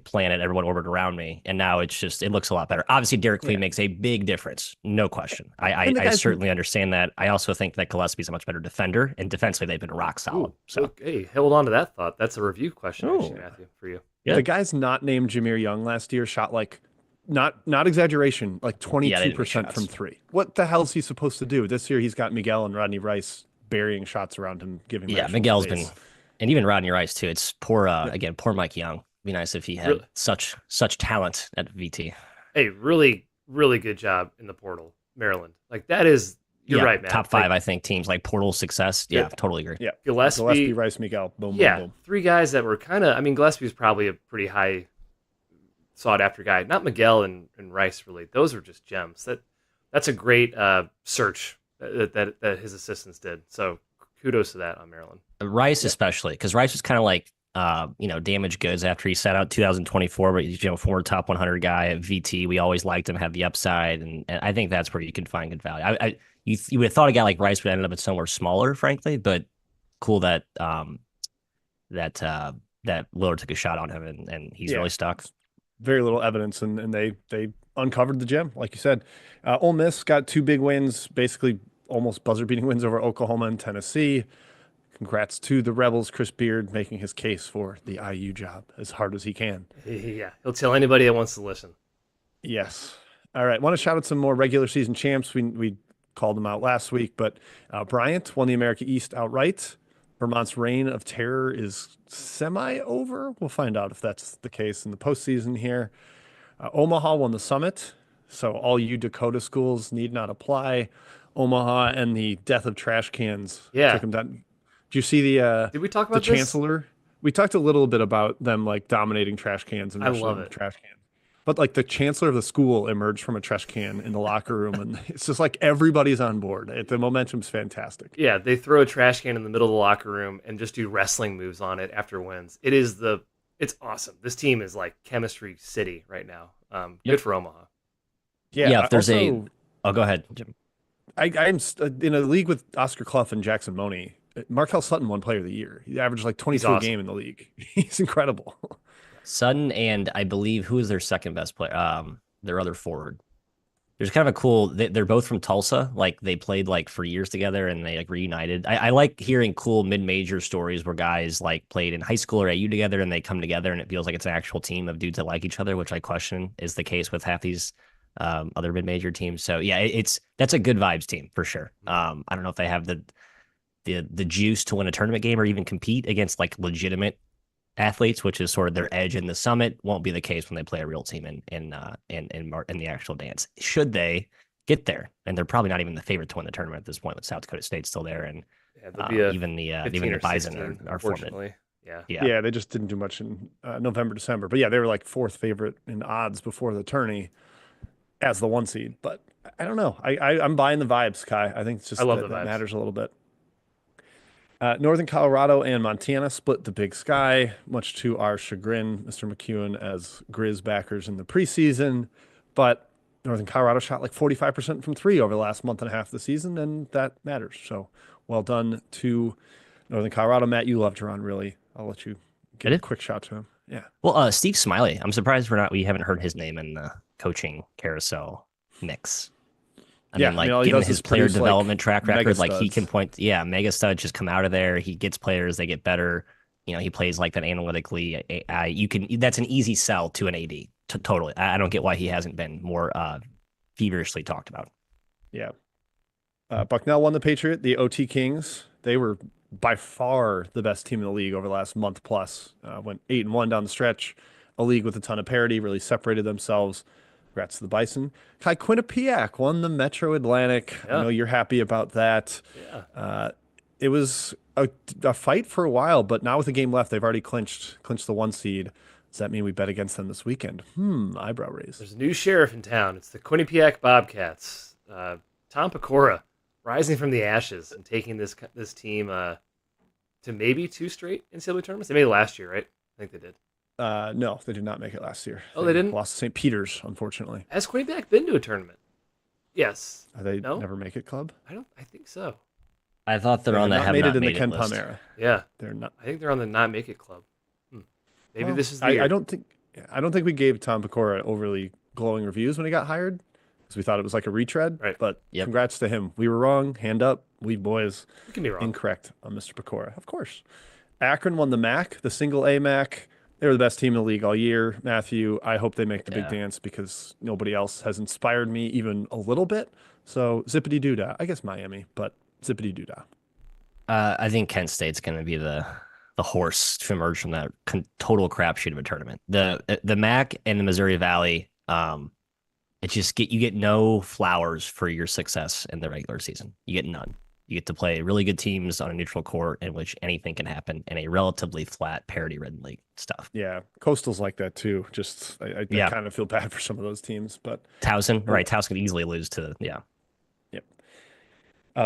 Speaker 3: planet. Everyone orbited around me, and now it looks a lot better. Obviously, Derek Queen makes a big difference, no question. I certainly understand that. I also think that Gillespie's a much better defender, and defensively they've been rock solid. So
Speaker 2: hey, hold on to that thought. That's a review question, actually, Matthew, for you.
Speaker 1: Yeah. The guy's not named Jameer Young last year shot like. Not exaggeration, like 22% from 3. What the hell is he supposed to do? This year he's got Miguel and Rodney Rice burying shots around him, giving
Speaker 3: Miguel's
Speaker 1: space.
Speaker 3: and even Rodney Rice too. It's poor poor Mike Young. Be nice if he had such talent at VT.
Speaker 2: Hey, really, really good job in the portal, Maryland. Like that is you're right, man.
Speaker 3: Top 5, I think, teams like portal success. Yeah, totally agree.
Speaker 1: Yeah, Gillespie, Rice, Miguel. Boom, boom, boom.
Speaker 2: 3 guys that were kind of. I mean, Gillespie's probably a pretty high sought after guy. Not Miguel and Rice really. Those are just gems. That's a great search that his assistants did. So kudos to that on Maryland.
Speaker 3: Rice
Speaker 1: Yep.
Speaker 3: especially, because Rice was kind of like damaged goods after he sat out 2024, but he's former top 100 guy at VT. We always liked him, had the upside, and I think that's where you can find good value. You would have thought a guy like Rice would end up at somewhere smaller, frankly, but cool that that Lillard took a shot on him and he's
Speaker 1: Yeah.
Speaker 3: really stuck.
Speaker 1: Very little evidence, and they uncovered the gem, like you said. Ole Miss got two big wins, basically almost buzzer-beating wins over Oklahoma and Tennessee. Congrats to the Rebels, Chris Beard making his case for the IU job as hard as he can.
Speaker 2: Yeah, he'll tell anybody that wants to listen.
Speaker 1: Yes. All right. Want to shout out some more regular season champs. We called them out last week, but Bryant won the America East outright. Vermont's reign of terror is semi over. We'll find out if that's the case in the postseason here. Omaha won the Summit, so all you Dakota schools need not apply. Omaha and the death of trash cans
Speaker 2: Yeah.
Speaker 1: took them down. Did you see the
Speaker 2: Did we talk
Speaker 1: the
Speaker 2: about this?
Speaker 1: chancellor? We talked a little bit about them like dominating trash cans and
Speaker 2: I
Speaker 1: rushing
Speaker 2: love
Speaker 1: them
Speaker 2: it.
Speaker 1: trash cans. But like the chancellor of the school emerged from a trash can in the locker room, and it's just like everybody's on board. The momentum's fantastic.
Speaker 2: Yeah, they throw a trash can in the middle of the locker room and just do wrestling moves on it after wins. It's awesome. This team is like chemistry city right now. Good for Omaha.
Speaker 3: Yeah, if there's
Speaker 1: also,
Speaker 3: oh, go ahead, Jim.
Speaker 1: I'm in a league with Oscar Clough and Jackson Money. Markel Sutton won Player of the Year. He averaged like 22 a
Speaker 2: awesome.
Speaker 1: game in the league. He's incredible.
Speaker 3: Sutton and I believe who is their second best player? Their other forward. There's kind of a cool. They're both from Tulsa. Like they played like for years together and they like reunited. I like hearing cool mid-major stories where guys like played in high school or AU together and they come together and it feels like it's an actual team of dudes that like each other, which I question is the case with half these other mid-major teams. So yeah, that's a good vibes team for sure. I don't know if they have the juice to win a tournament game or even compete against like legitimate athletes, which is sort of their edge in the Summit. Won't be the case when they play a real team in the actual dance. Should they get there, and they're probably not even the favorite to win the tournament at this point with South Dakota State still there, and even the Bison are fortunate.
Speaker 2: Yeah.
Speaker 1: They just didn't do much in November, December. But yeah, they were like fourth favorite in odds before the tourney as the one seed. But I don't know. I'm buying the vibes, Kai. I think it's just
Speaker 2: I love
Speaker 1: that
Speaker 2: the vibes.
Speaker 1: matters a little bit. Northern Colorado and Montana split the Big Sky, much to our chagrin, Mr. McEwen, as Grizz backers in the preseason. But Northern Colorado shot like 45% from three over the last month and a half of the season, and that matters. So well done to Northern Colorado. Matt, you love Jerron, really. I'll let you get a quick shout to him. Yeah.
Speaker 3: Well, Steve Smiley. I'm surprised we haven't heard his name in the coaching carousel mix. Given his player development track record, like he can point, mega studs just come out of there. He gets players, they get better. He plays like that analytically. That's an easy sell to an AD. Totally. I don't get why he hasn't been more feverishly talked about.
Speaker 1: Yeah. Bucknell won the Patriot, the OT Kings. They were by far the best team in the league over the last month plus. Went 8-1 down the stretch. A league with a ton of parity, really separated themselves. Congrats to the Bison. Kai Quinnipiac won the Metro Atlantic.
Speaker 2: Yeah.
Speaker 1: I know you're happy about that.
Speaker 2: Yeah.
Speaker 1: It was a fight for a while, but now with a game left, they've already clinched the one seed. Does that mean we bet against them this weekend? Eyebrow raise.
Speaker 2: There's a new sheriff in town. It's the Quinnipiac Bobcats. Tom Pecora rising from the ashes and taking this team to maybe 2 straight NCAA tournaments. They made it last year, right? I think they did.
Speaker 1: No, they did not make it last year.
Speaker 2: Oh, they didn't?
Speaker 1: Lost to St. Peter's, unfortunately.
Speaker 2: Has Quinnipiac been to a tournament? Yes.
Speaker 1: They never make it club?
Speaker 2: I think so.
Speaker 3: I thought they're on the have
Speaker 1: made
Speaker 3: not
Speaker 1: it in
Speaker 3: made
Speaker 1: the
Speaker 3: it
Speaker 1: Ken Palm
Speaker 3: list.
Speaker 1: era.
Speaker 2: Yeah.
Speaker 1: They're not.
Speaker 2: I think they're on the not make it club. Maybe this is the year.
Speaker 1: I don't think we gave Tom Pecora overly glowing reviews when he got hired because we thought it was like a retread.
Speaker 2: Right.
Speaker 1: But congrats to him. We were wrong. Hand up. We boys.
Speaker 2: You can be wrong.
Speaker 1: Incorrect on Mr. Pecora. Of course. Akron won the MAC, the single A MAC. They were the best team in the league all year. Matthew, I hope they make the big dance because nobody else has inspired me even a little bit. So zippity doo dah. I guess Miami, but zippity doo dah.
Speaker 3: I think Kent State's going to be the horse to emerge from that total crapshoot of a tournament. The MAC and the Missouri Valley, it just you get no flowers for your success in the regular season. You get none. You get to play really good teams on a neutral court in which anything can happen in a relatively flat parity-ridden league stuff.
Speaker 1: Yeah, Coastal's like that too. Just I kind of feel bad for some of those teams, but
Speaker 3: Towson could easily lose to.
Speaker 1: Yep.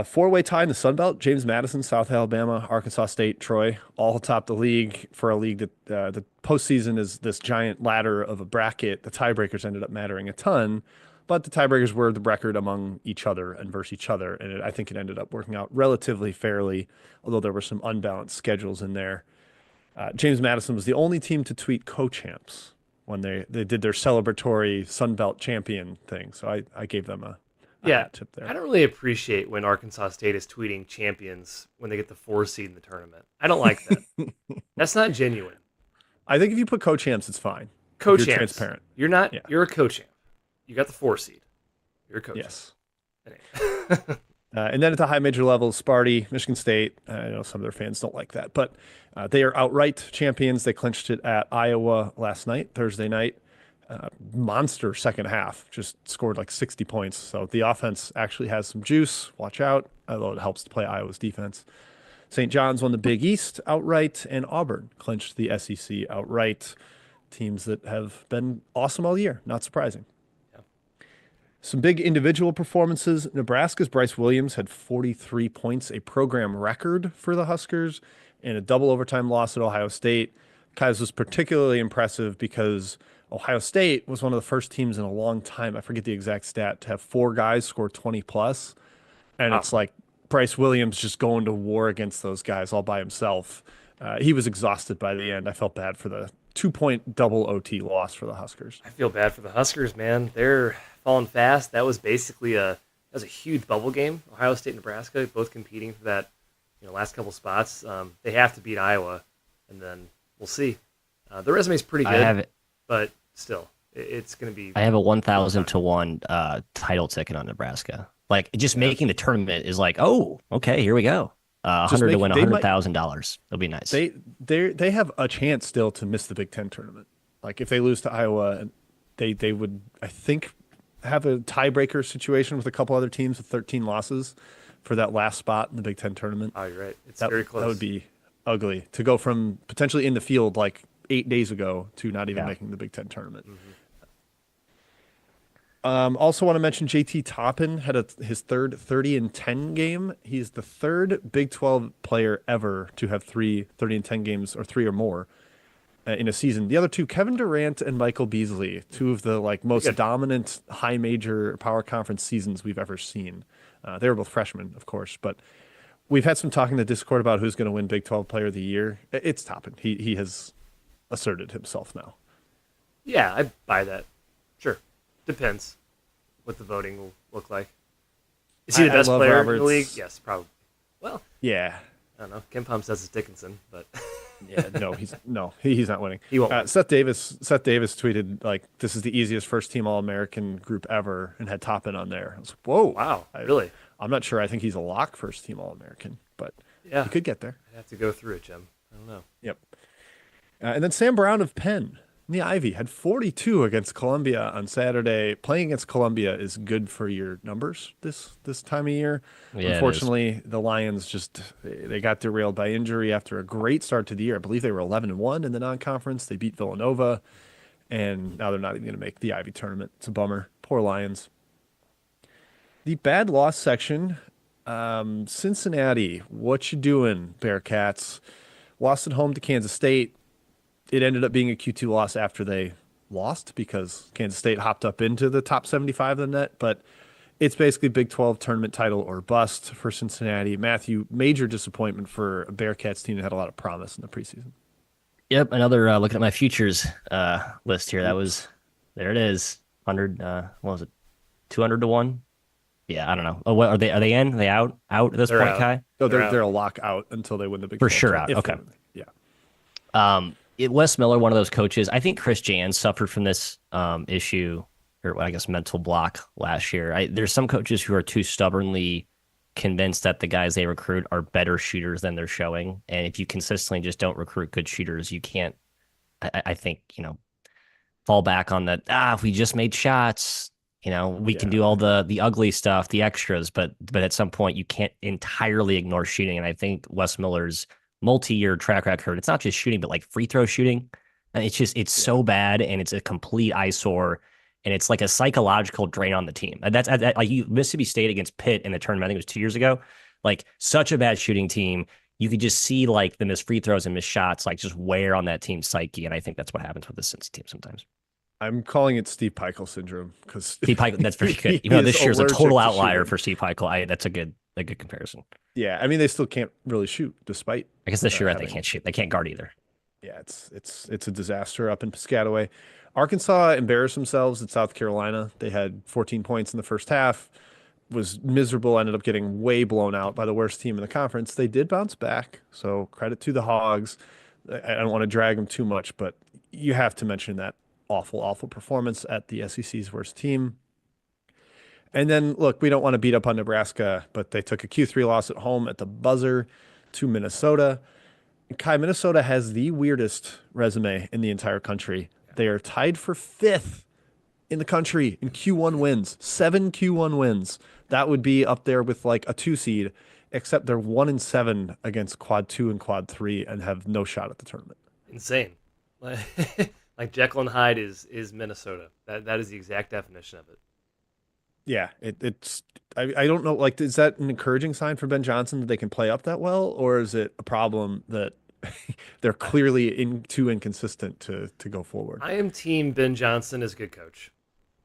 Speaker 1: Four-way tie in the Sun Belt: James Madison, South Alabama, Arkansas State, Troy, all atop the league for a league that the postseason is this giant ladder of a bracket. The tiebreakers ended up mattering a ton, but the tiebreakers were the record among each other and versus each other, and I think it ended up working out relatively fairly, although there were some unbalanced schedules in there. James Madison was the only team to tweet co-champs when they did their celebratory Sun Belt champion thing, so I gave them a hat tip there.
Speaker 2: I don't really appreciate when Arkansas State is tweeting champions when they get the 4 seed in the tournament. I don't like that. That's not genuine.
Speaker 1: I think if you put co-champs, it's fine.
Speaker 2: Co-champs.
Speaker 1: You're transparent.
Speaker 2: You're not. Yeah. You're a co-champ. You got the 4 seed. You're a co-champ.
Speaker 1: Yes. And then at the high major level, Sparty, Michigan State. I know some of their fans don't like that, but they are outright champions. They clinched it at Iowa last night, Thursday night. Monster second half, just scored like 60 points. So the offense actually has some juice. Watch out, although it helps to play Iowa's defense. St. John's won the Big East outright, and Auburn clinched the SEC outright. Teams that have been awesome all year. Not surprising. Yeah. Some big individual performances. Nebraska's Bryce Williams had 43 points, a program record for the Huskers, and a double overtime loss at Ohio State. Kai's was particularly impressive because Ohio State was one of the first teams in a long time, I forget the exact stat, to have 4 guys score 20 plus. And It's like Bryce Williams just going to war against those guys all by himself. He was exhausted by the end. I felt bad for the 2-point double OT loss for the Huskers.
Speaker 2: I feel bad for the Huskers, man. They're falling fast. That was basically a huge bubble game. Ohio State and Nebraska both competing for that last couple spots. They have to beat Iowa, and then we'll see. The resume's pretty good.
Speaker 3: I have it.
Speaker 2: But still, it's going to be.
Speaker 3: I have a 1,000 to 1 title ticket on Nebraska. Like just making the tournament is like, oh, okay, here we go. 100 to win $100,000. It'll be nice.
Speaker 1: They have a chance still to miss the Big Ten tournament. Like if they lose to Iowa, they would, I think, have a tiebreaker situation with a couple other teams with 13 losses for that last spot in the Big Ten tournament.
Speaker 2: Oh, you're right. It's very close.
Speaker 1: That would be ugly to go from potentially in the field like 8 days ago to not even making the Big Ten tournament. Also want to mention JT Toppin had his third 30-10 game. He's the third Big 12 player ever to have 30-10 games or 3 or more in a season. The other two, Kevin Durant and Michael Beasley, two of the most dominant high major power conference seasons we've ever seen. They were both freshmen, of course, but we've had some talk in the Discord about who's going to win Big 12 Player of the Year. It's Toppin. He has asserted himself now.
Speaker 2: Yeah, I buy that. Sure. Depends what the voting will look like. Is he the best player in the league? Yes, probably. Well,
Speaker 1: yeah.
Speaker 2: I don't know. Ken Pom says it's Dickinson, but
Speaker 1: yeah, he's not winning.
Speaker 2: He won't.
Speaker 1: Seth Davis tweeted like this is the easiest first team All-American group ever and had Toppin on there. I was like, whoa,
Speaker 2: wow, really?
Speaker 1: I'm not sure. I think he's a lock first team All-American, but he could get there.
Speaker 2: I'd have to go through it, Jim. I don't know.
Speaker 1: Yep. And then Sam Brown of Penn in the Ivy had 42 against Columbia on Saturday. Playing against Columbia is good for your numbers this time of year. Yeah, unfortunately, the Lions they got derailed by injury after a great start to the year. I believe they were 11-1 in the non-conference. They beat Villanova, and now they're not even going to make the Ivy tournament. It's a bummer. Poor Lions. The bad loss section, Cincinnati. What you doing, Bearcats? Lost at home to Kansas State. It ended up being a Q2 loss after they lost because Kansas State hopped up into the top 75 of the net. But it's basically Big 12 tournament title or bust for Cincinnati. Matthew, major disappointment for a Bearcats team that had a lot of promise in the preseason.
Speaker 3: Yep, another looking at my futures list here. There it is. 100. What was it? 200 to 1. Yeah, I don't know. Oh, what are they? Are they in? Are they out? Out at this point, Kai?
Speaker 1: No, they're a lock out until they win the Big 12.
Speaker 3: For sure out. Okay.
Speaker 1: Yeah.
Speaker 3: Wes Miller, one of those coaches. I think Chris Jans suffered from this issue, or I guess mental block last year. There's some coaches who are too stubbornly convinced that the guys they recruit are better shooters than they're showing, and if you consistently just don't recruit good shooters, you can't. I think fall back on that. If we just made shots, we can do all the ugly stuff, the extras, but at some point you can't entirely ignore shooting. And I think Wes Miller's multi-year track record, it's not just shooting, but like free throw shooting. And it's so bad, and it's a complete eyesore. and it's like a psychological drain on the team. And that's like Mississippi State against Pitt in the tournament. I think it was 2 years ago. Like such a bad shooting team. You could just see like the missed free throws and missed shots, like just wear on that team's psyche. And I think that's what happens with the Cincy team sometimes.
Speaker 1: I'm calling it Steve Peichel syndrome because
Speaker 3: Steve Peichel, that's very good. Even though this year's a total outlier for Steve Peichel, that's a good comparison.
Speaker 1: Yeah, I mean they still can't really shoot despite.
Speaker 3: I guess this year they can't shoot. They can't guard either.
Speaker 1: Yeah, it's a disaster up in Piscataway. Arkansas embarrassed themselves at South Carolina. They had 14 points in the first half. Was miserable. Ended up getting way blown out by the worst team in the conference. They did bounce back, so credit to the Hogs. I don't want to drag them too much, but you have to mention that awful performance at the SEC's worst team. And then, look, we don't want to beat up on Nebraska, but they took a Q3 loss at home at the buzzer to Minnesota. Kai, Minnesota has the weirdest resume in the entire country. They are tied for 5th in the country in Q1 wins, 7 Q1 wins. That would be up there with like a 2 seed, except they're 1-7 against quad 2 and quad 3 and have no shot at the tournament.
Speaker 2: Insane. Like Jekyll and Hyde is Minnesota. That is the exact definition of it.
Speaker 1: Yeah, it's I don't know, like, is that an encouraging sign for Ben Johnson that they can play up that well, or is it a problem that they're clearly too inconsistent to go forward?
Speaker 2: I am team Ben Johnson as a good coach.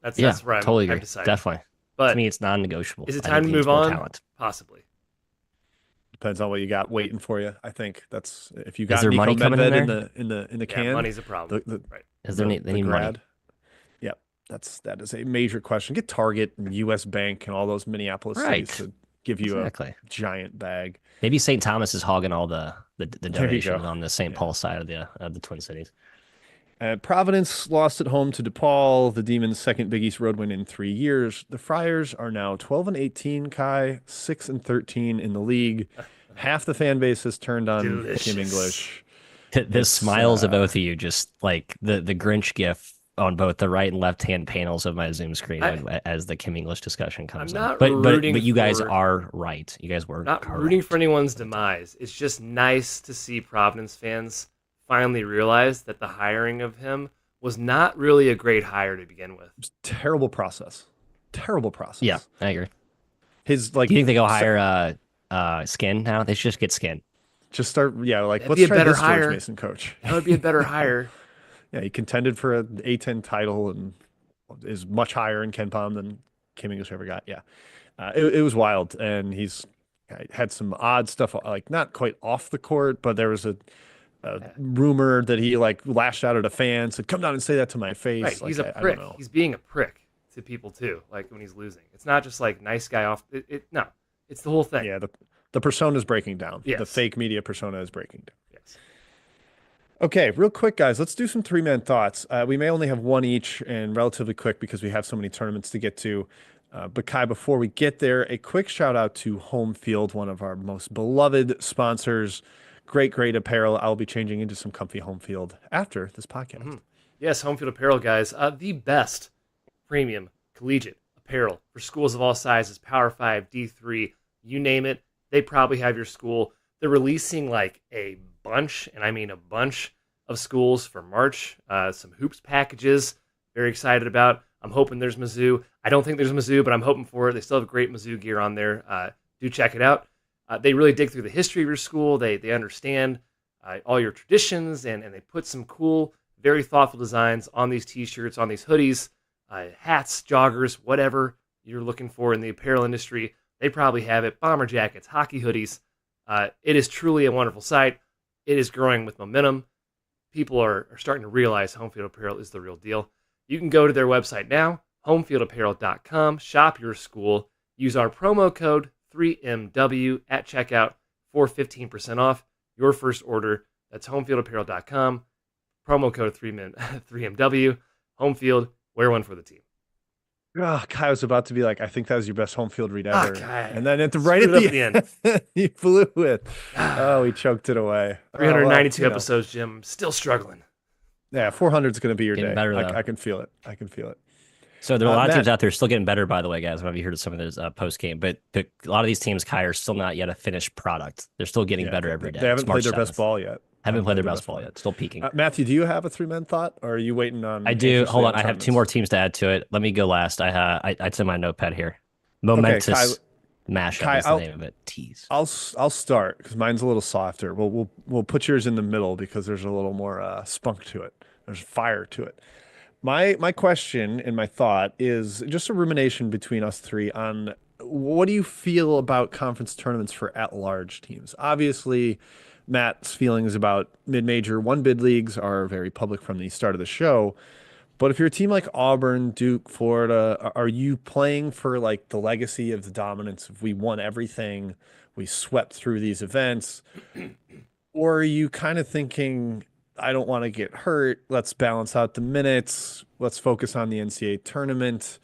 Speaker 2: That's where
Speaker 3: totally
Speaker 2: I'm
Speaker 3: agree.
Speaker 2: decided.
Speaker 3: Definitely.
Speaker 2: But
Speaker 3: to me, it's non-negotiable.
Speaker 2: Is it time to move on? Talent. Possibly.
Speaker 1: Depends on what you got waiting for you. I think that's if you got
Speaker 3: there
Speaker 1: Nico
Speaker 3: money coming in
Speaker 1: Medved in the can.
Speaker 2: Money's a problem. Right.
Speaker 3: Is there they need money?
Speaker 1: Yep. That is a major question. Get Target and US Bank and all those Minneapolis cities to give you a giant bag.
Speaker 3: Maybe St. Thomas is hogging all the donations on the St. Paul side of the Twin Cities.
Speaker 1: Providence lost at home to DePaul, the Demons' second Big East road win in 3 years. The Friars are now 12-18, Kai, 6-13 in the league. Half the fan base has turned on Kim English.
Speaker 3: The smiles of both of you, just like the Grinch gif on both the right and left hand panels of my Zoom screen as the Kim English discussion comes on. But you guys are right. You guys were
Speaker 2: not rooting for anyone's demise. It's just nice to see Providence fans finally realized that the hiring of him was not really a great hire to begin with.
Speaker 1: Terrible process.
Speaker 3: Yeah, I agree.
Speaker 1: Do you
Speaker 3: think they go hire Skin now? They should just get Skin.
Speaker 1: Just start, let's
Speaker 2: be a
Speaker 1: try
Speaker 2: better
Speaker 1: this
Speaker 2: hire.
Speaker 1: George Mason coach.
Speaker 2: That would be a better hire.
Speaker 1: Yeah, he contended for an A10 title and is much higher in KenPom than Kim English ever got. Yeah, it was wild, and he's had some odd stuff, like not quite off the court, but there was a rumor that he lashed out at a fan, said, "Come down and say that to my face."
Speaker 2: Right, he's a prick. He's being a prick to people too. Like when he's losing, it's not just like nice guy off. No, it's the whole thing.
Speaker 1: Yeah, the persona is breaking down.
Speaker 2: Yes.
Speaker 1: The fake media persona is breaking down.
Speaker 2: Yes.
Speaker 1: Okay, real quick, guys. Let's do some 3-man thoughts. We may only have one each, and relatively quick because we have so many tournaments to get to. But Kai, before we get there, a quick shout out to Home Field, one of our most beloved sponsors. Great apparel. I'll be changing into some comfy Home Field after this podcast.
Speaker 2: Mm-hmm. Yes, Home Field Apparel, guys. The best premium collegiate apparel for schools of all sizes, Power 5, D3, you name it. They probably have your school. They're releasing like a bunch, and I mean a bunch of schools for March. Some hoops packages. Very excited about. I'm hoping there's Mizzou. I don't think there's Mizzou, but I'm hoping for it. They still have great Mizzou gear on there. Do check it out. They really dig through the history of your school. They understand all your traditions, and they put some cool, very thoughtful designs on these T-shirts, on these hoodies, hats, joggers, whatever you're looking for in the apparel industry. They probably have it. Bomber jackets, hockey hoodies. It is truly a wonderful site. It is growing with momentum. People are starting to realize Home Field Apparel is the real deal. You can go to their website now, homefieldapparel.com, shop your school, use our promo code 3MW at checkout for 15% off your first order. That's homefieldapparel.com, promo code 3MW, Home Field, wear one for the team.
Speaker 1: Oh, Kai was about to be like, I think that was your best Home Field read ever. And then
Speaker 2: right at the end,
Speaker 1: he blew it. Oh, he choked it away.
Speaker 2: 392 episodes, Jim. Still struggling.
Speaker 1: Yeah, 400 is going to be your day.
Speaker 3: Better,
Speaker 1: I can feel it.
Speaker 3: So there are a lot of teams out there still getting better, by the way, guys. I don't know if you heard of some of those post-game, but a lot of these teams, Kai, are still not yet a finished product. They're still getting better every day.
Speaker 1: They haven't played their best ball yet.
Speaker 3: Haven't played their
Speaker 1: do
Speaker 3: best ball yet. Still peaking.
Speaker 1: Matthew, do you have a three-man thought, or are you waiting on
Speaker 3: I do.
Speaker 1: anxiously
Speaker 3: Hold on.
Speaker 1: on
Speaker 3: I have two
Speaker 1: tournaments?
Speaker 3: more teams to add to it. Let me go last. I'd send my notepad here.
Speaker 1: Okay, Kai,
Speaker 3: Momentous mashup
Speaker 1: Kai,
Speaker 3: is the name of it. Tease.
Speaker 1: I'll start because mine's a little softer. We'll put yours in the middle because there's a little more spunk to it. There's fire to it. My question and my thought is just a rumination between us three on what do you feel about conference tournaments for at-large teams? Obviously, Matt's feelings about mid-major one-bid leagues are very public from the start of the show. But if you're a team like Auburn, Duke, Florida, are you playing for like the legacy of the dominance of we won everything, we swept through these events? Or are you kind of thinking, I don't want to get hurt. Let's balance out the minutes. Let's focus on the NCAA tournament.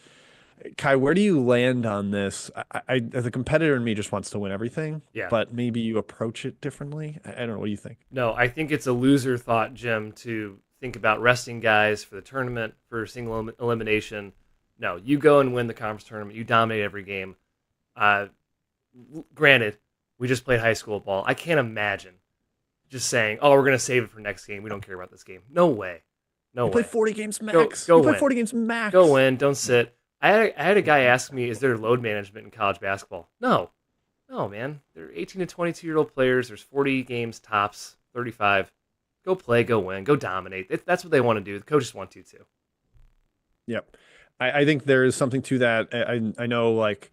Speaker 1: Kai, where do you land on this? The competitor in me just wants to win everything,
Speaker 2: Yeah.
Speaker 1: but maybe you approach it differently. I don't know. What do you think?
Speaker 2: No, I think it's a loser thought, Jim, to think about resting guys for the tournament for single elimination. No, you go and win the conference tournament. You dominate every game. Granted, we just played high school ball. I can't imagine just saying, "Oh, we're going to save it for next game. We don't care about this game." No way. No
Speaker 1: You
Speaker 2: way.
Speaker 1: play 40 games max.
Speaker 2: Go
Speaker 1: You play
Speaker 2: win.
Speaker 1: 40 games max.
Speaker 2: Go win. Don't sit. I had a guy ask me, "Is there load management in college basketball?" No. No, man. They're 18 to 22-year-old players. There's 40 games tops, 35. Go play, go win, go dominate. That's what they want to do. The coaches want to too.
Speaker 1: Yep. I think there is something to that. I know like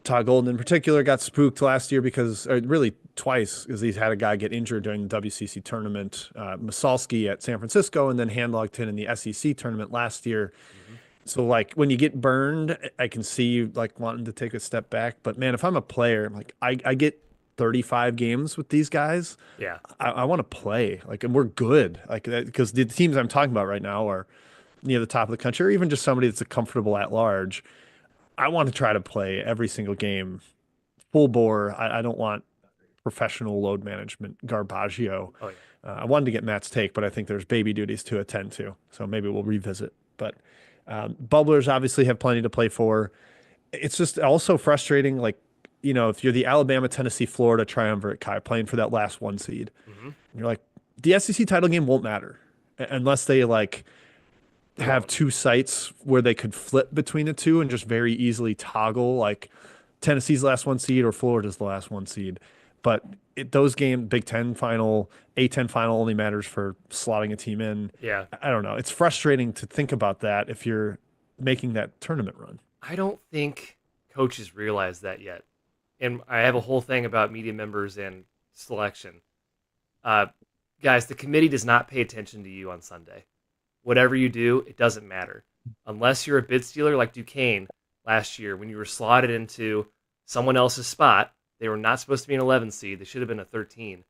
Speaker 1: Todd Golden in particular got spooked last year because, or really twice, because he's had a guy get injured during the WCC tournament, Masalski at San Francisco, and then Handlogton in the SEC tournament last year.
Speaker 2: Mm-hmm.
Speaker 1: So like when you get burned, I can see you like wanting to take a step back. But man, if I'm a player, like I get 35 games with these guys.
Speaker 2: Yeah.
Speaker 1: I want to play like, and we're good. Like, because the teams I'm talking about right now are near the top of the country, or even just somebody that's a comfortable at large. I want to try to play every single game full bore. I don't want professional load management garbaggio.
Speaker 2: Oh, yeah.
Speaker 1: I wanted to get Matt's take, but I think there's baby duties to attend to. So maybe we'll revisit. But bubblers obviously have plenty to play for. It's just also frustrating. Like, if you're the Alabama, Tennessee, Florida triumvirate, Kai, playing for that last one seed,
Speaker 2: Mm-hmm.
Speaker 1: and you're like, the SEC title game won't matter unless they like have two sites where they could flip between the two and just very easily toggle like Tennessee's last one seed or Florida's the last one seed. But those games, Big Ten final, A10 final only matters for slotting a team in.
Speaker 2: Yeah.
Speaker 1: I don't know. It's frustrating to think about that if you're making that tournament run.
Speaker 2: I don't think coaches realize that yet. And I have a whole thing about media members and selection. Guys, the committee does not pay attention to you on Sunday. Whatever you do, it doesn't matter. Unless you're a bid stealer like Duquesne last year when you were slotted into someone else's spot. They were not supposed to be an 11 seed. They should have been a 13.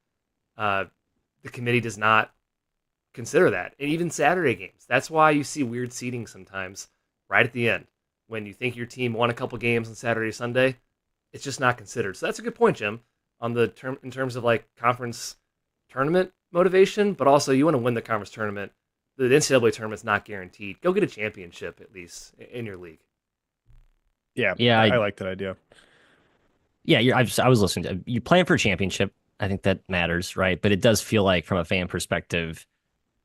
Speaker 2: The committee does not consider that. And even Saturday games. That's why you see weird seating sometimes right at the end. When you think your team won a couple games on Saturday, Sunday, it's just not considered. So that's a good point, Jim, on the term in terms of like conference tournament motivation, but also you want to win the conference tournament. The NCAA tournament's not guaranteed. Go get a championship at least in your league.
Speaker 1: Yeah, I like that idea.
Speaker 3: Yeah, I was listening to you playing for a championship. I think that matters, right? But it does feel like from a fan perspective,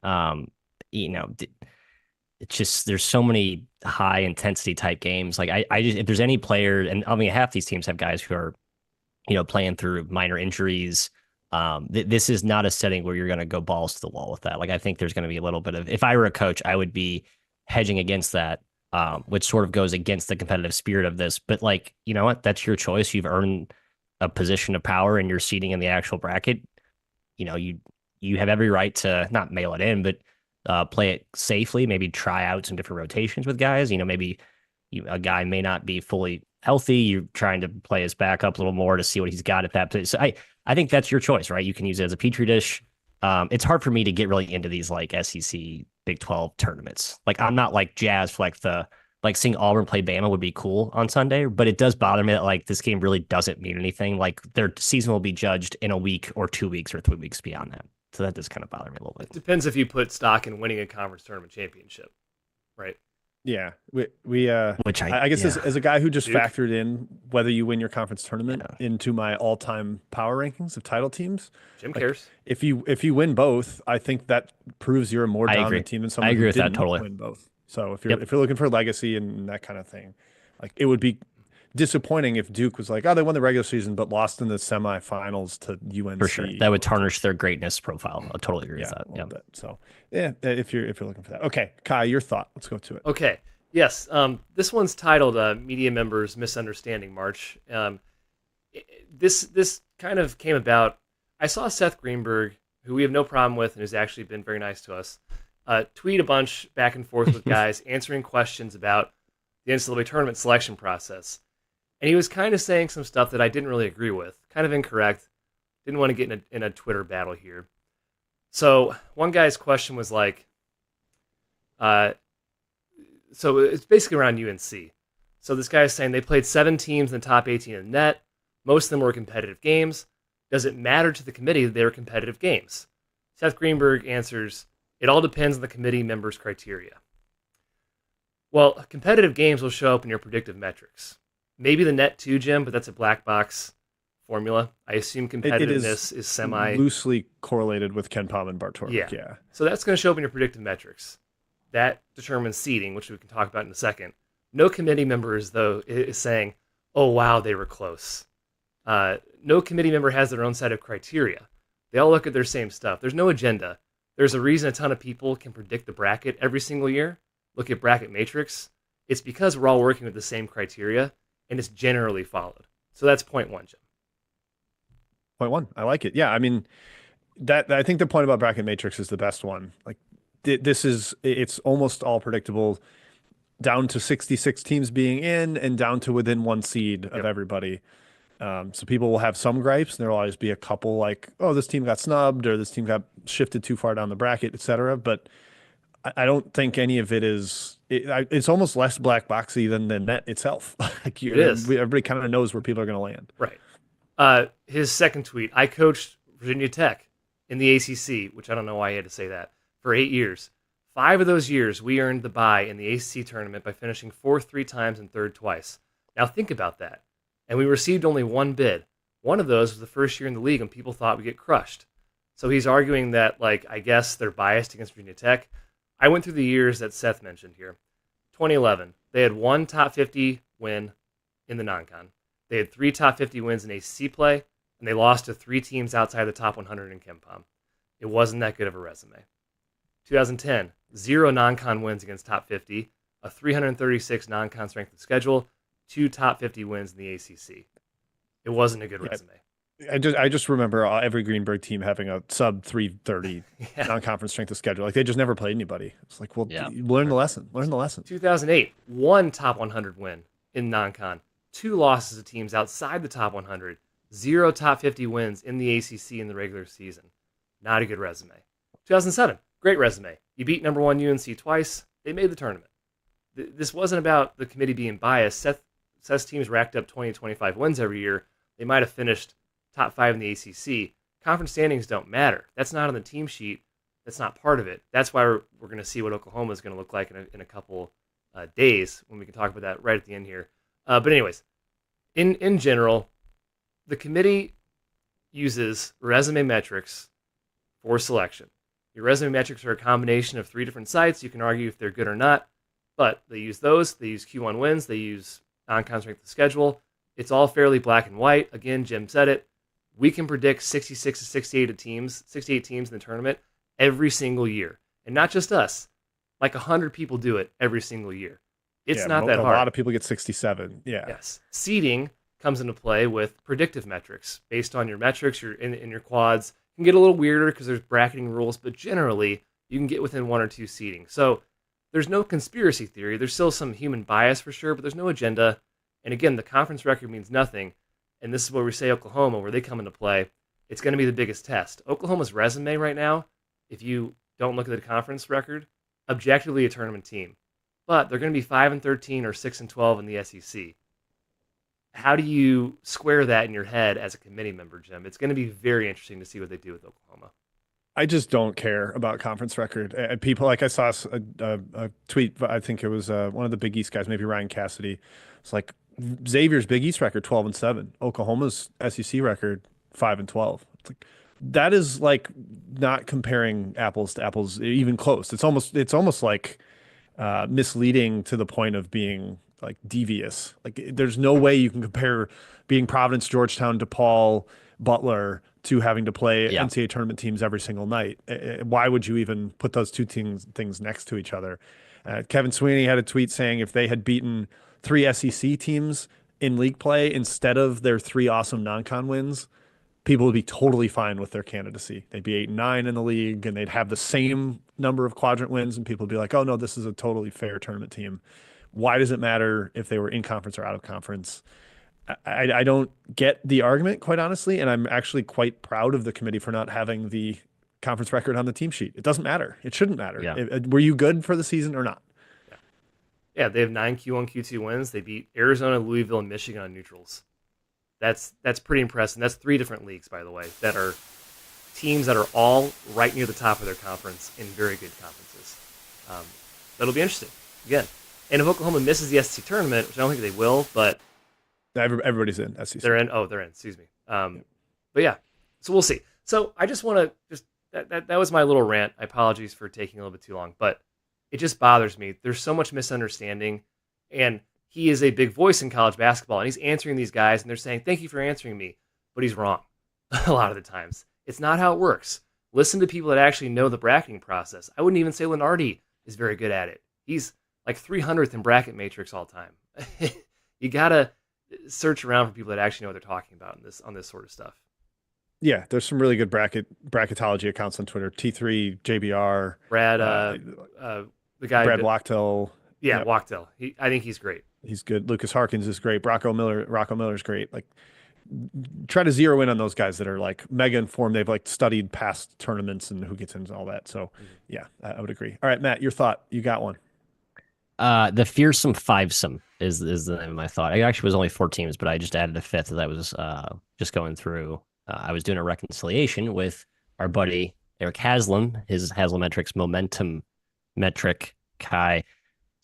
Speaker 3: it's just there's so many high intensity type games. Like I just if there's any player, and I mean half these teams have guys who are, playing through minor injuries. This is not a setting where you're going to go balls to the wall with that. Like I think there's going to be a little bit of if I were a coach, I would be hedging against that. Which sort of goes against the competitive spirit of this. But like, you know what? That's your choice. You've earned a position of power and you're seating in the actual bracket. You have every right to not mail it in, but play it safely. Maybe try out some different rotations with guys. Maybe a guy may not be fully healthy. You're trying to play his backup a little more to see what he's got at that place. So I think that's your choice, right? You can use it as a petri dish. It's hard for me to get really into these like SEC Big 12 tournaments. Like I'm not like jazzed for like seeing Auburn play Bama would be cool on Sunday, but it does bother me that like this game really doesn't mean anything. Like their season will be judged in a week or 2 weeks or 3 weeks beyond that. So that does kind of bother me a little bit.
Speaker 2: It depends if you put stock in winning a conference tournament championship, right?
Speaker 1: Yeah,
Speaker 3: which
Speaker 1: I guess
Speaker 3: yeah,
Speaker 1: as a guy who just
Speaker 2: Duke,
Speaker 1: factored in whether you win your conference tournament
Speaker 3: yeah,
Speaker 1: into my all-time power rankings of title teams,
Speaker 2: Jim
Speaker 1: like
Speaker 2: cares.
Speaker 1: if you win both, I think that proves you're a more
Speaker 3: I agree.
Speaker 1: dominant team than
Speaker 3: I
Speaker 1: someone who
Speaker 3: agree with that
Speaker 1: didn't
Speaker 3: totally.
Speaker 1: win both. So
Speaker 3: Yep,
Speaker 1: if you're looking for legacy and that kind of thing, like it would be disappointing if Duke was like, oh, they won the regular season but lost in the semifinals to
Speaker 3: for sure.
Speaker 1: UNC
Speaker 3: That would
Speaker 1: or to
Speaker 3: tarnish their greatness profile. I totally agree with
Speaker 1: yeah,
Speaker 3: that.
Speaker 1: a little
Speaker 3: Yep.
Speaker 1: bit. So yeah, if you're looking for that, okay, Kai, your thought. Let's go to it.
Speaker 2: Okay. Yes. This one's titled "Media Members Misunderstanding March." This kind of came about. I saw Seth Greenberg, who we have no problem with and who's actually been very nice to us, tweet a bunch back and forth with guys answering questions about the NCAA tournament selection process. And he was kind of saying some stuff that I didn't really agree with, kind of incorrect. Didn't want to get in a Twitter battle here. So one guy's question was like, uh, so it's basically around UNC. So this guy is saying they played 7 teams in the top 18 in the net. Most of them were competitive games. Does it matter to the committee that they were competitive games? Seth Greenberg answers, it all depends on the committee members' criteria. Well, competitive games will show up in your predictive metrics. Maybe the net too, Jim, but that's a black box formula. I assume
Speaker 1: It is
Speaker 2: competitiveness is semi.
Speaker 1: loosely correlated with Ken Palm and
Speaker 2: Yeah.
Speaker 1: Bartorek. Yeah.
Speaker 2: So that's going to show up in your predictive metrics. That determines seeding, which we can talk about in a second. No committee members, though, is saying, oh, wow, they were close. No committee member has their own set of criteria. They all look at their same stuff. There's no agenda. There's a reason a ton of people can predict the bracket every single year. Look at bracket matrix. It's because we're all working with the same criteria, and it's generally followed. So that's point one, Jim.
Speaker 1: Point one. I like it. Yeah. I mean, that I think the point about bracket matrix is the best one. Like this is it's almost all predictable down to 66 teams being in and down to within one seed of
Speaker 2: Yep.
Speaker 1: everybody. So people will have some gripes, and there'll always be a couple like, oh, this team got snubbed or this team got shifted too far down the bracket, etc. But I don't think any of it is. It's almost less black boxy than the net itself. Like
Speaker 2: It is.
Speaker 1: everybody kind of knows where people are going to land.
Speaker 2: Right. His second tweet, I coached Virginia Tech in the ACC, which I don't know why he had to say that, for 8 years. 5 of those years, we earned the bye in the ACC tournament by finishing 4th 3 times and 3rd twice. Now think about that. And we received only one bid. One of those was the first year in the league, and people thought we'd get crushed. So he's arguing that, like, I guess they're biased against Virginia Tech. I went through the years that Seth mentioned here. 2011, they had 1 top 50 win in the non-con. They had 3 top 50 wins in ACC play, and they lost to 3 teams outside the top 100 in KenPom. It wasn't that good of a resume. 2010, 0 non-con wins against top 50, a 336 non-con strength of schedule, 2 top 50 wins in the ACC. It wasn't a good resume.
Speaker 1: I just remember every Greenberg team having a sub 330
Speaker 2: Yeah.
Speaker 1: non-conference strength of schedule. Like they just never played anybody. It's like, well,
Speaker 3: Yeah.
Speaker 1: learn the lesson. Learn the lesson.
Speaker 2: 2008, 1 top 100 win in non-con, 2 losses to teams outside the top 100, 0 top 50 wins in the ACC in the regular season. Not a good resume. 2007, great resume. You beat number 1 UNC twice. They made the tournament. This wasn't about the committee being biased. Seth's teams racked up 20 to 25 wins every year. They might have finished top 5 in the ACC. Conference standings don't matter. That's not on the team sheet. That's not part of it. That's why we're going to see what Oklahoma is going to look like in a couple days when we can talk about that right at the end here. But anyways, in general, the committee uses resume metrics for selection. Your resume metrics are a combination of 3 different sites. You can argue if they're good or not, but they use those. They use Q1 wins. They use non-con strength of schedule. It's all fairly black and white. Again, Jim said it. We can predict 66 to 68 teams in the tournament every single year. And not just us. Like 100 people do it every single year. It's not that hard.
Speaker 1: A lot of people get 67. Yeah.
Speaker 2: Yes. Seeding comes into play with predictive metrics. Based on your metrics, in your quads. It can get a little weirder because there's bracketing rules, but generally you can get within 1 or 2 seeding. So there's no conspiracy theory. There's still some human bias for sure, but there's no agenda. And again, the conference record means nothing. And this is where we say Oklahoma, where they come into play. It's going to be the biggest test. Oklahoma's resume right now, if you don't look at the conference record, objectively a tournament team. But they're going to be 5-13 or 6-12 in the SEC. How do you square that in your head as a committee member, Jim? It's going to be very interesting to see what they do with Oklahoma.
Speaker 1: I just don't care about conference record. People like I saw a tweet. I think it was one of the Big East guys, maybe Ryan Cassidy. It's like Xavier's Big East record 12-7, Oklahoma's SEC record 5-12. It's like that is like not comparing apples to apples, even close. It's almost like misleading to the point of being like devious. Like there's no way you can compare being Providence, Georgetown, DePaul, Butler to having to play
Speaker 3: Yeah.
Speaker 1: NCAA tournament teams every single night. Why would you even put those two things next to each other? Kevin Sweeney had a tweet saying if they had beaten three SEC teams in league play instead of their three awesome non-con wins, people would be totally fine with their candidacy. They'd be 8-9 in the league and they'd have the same number of quadrant wins, and people would be like, oh no, this is a totally fair tournament team. Why does it matter if they were in conference or out of conference? I don't get the argument, quite honestly, and I'm actually quite proud of the committee for not having the conference record on the team sheet. It doesn't matter. It shouldn't matter.
Speaker 3: Yeah.
Speaker 1: Were you good for the season or not?
Speaker 2: Yeah, yeah. They have 9 Q1, Q2 wins. They beat Arizona, Louisville, and Michigan on neutrals. That's pretty impressive. That's 3 different leagues, by the way, that are teams that are all right near the top of their conference in very good conferences. That'll be interesting. Again, and if Oklahoma misses the SEC tournament, which I don't think they will, but
Speaker 1: Everybody's in SEC.
Speaker 2: they're in. Oh, they're in. Excuse me. But yeah, so we'll see. So I just want to that was my little rant. I apologize for taking a little bit too long, but it just bothers me. There's so much misunderstanding, and he is a big voice in college basketball, and he's answering these guys, and they're saying, "Thank you for answering me," but he's wrong a lot of the times. It's not how it works. Listen to people that actually know the bracketing process. I wouldn't even say Lenardi is very good at it. He's like 300th in bracket matrix all time. You gotta search around for people that actually know what they're talking about on this sort of stuff.
Speaker 1: Yeah, there's some really good bracketology accounts on Twitter. T3, JBR,
Speaker 2: Brad, the guy,
Speaker 1: Brad Wachtel.
Speaker 2: yeah,
Speaker 1: Yep.
Speaker 2: Wachtel. I think he's great.
Speaker 1: He's good. Lucas Harkins is great. Rocco Miller's great. Like, try to zero in on those guys that are like mega informed. They've like studied past tournaments and who gets into all that. So yeah, I would agree. All right, Matt, your thought. You got one.
Speaker 3: The fearsome fivesome is the name of my thought. It actually was only 4 teams, but I just added a fifth as I was just going through. I was doing a reconciliation with our buddy Eric Haslam, his Haslametrics momentum metric, Kai,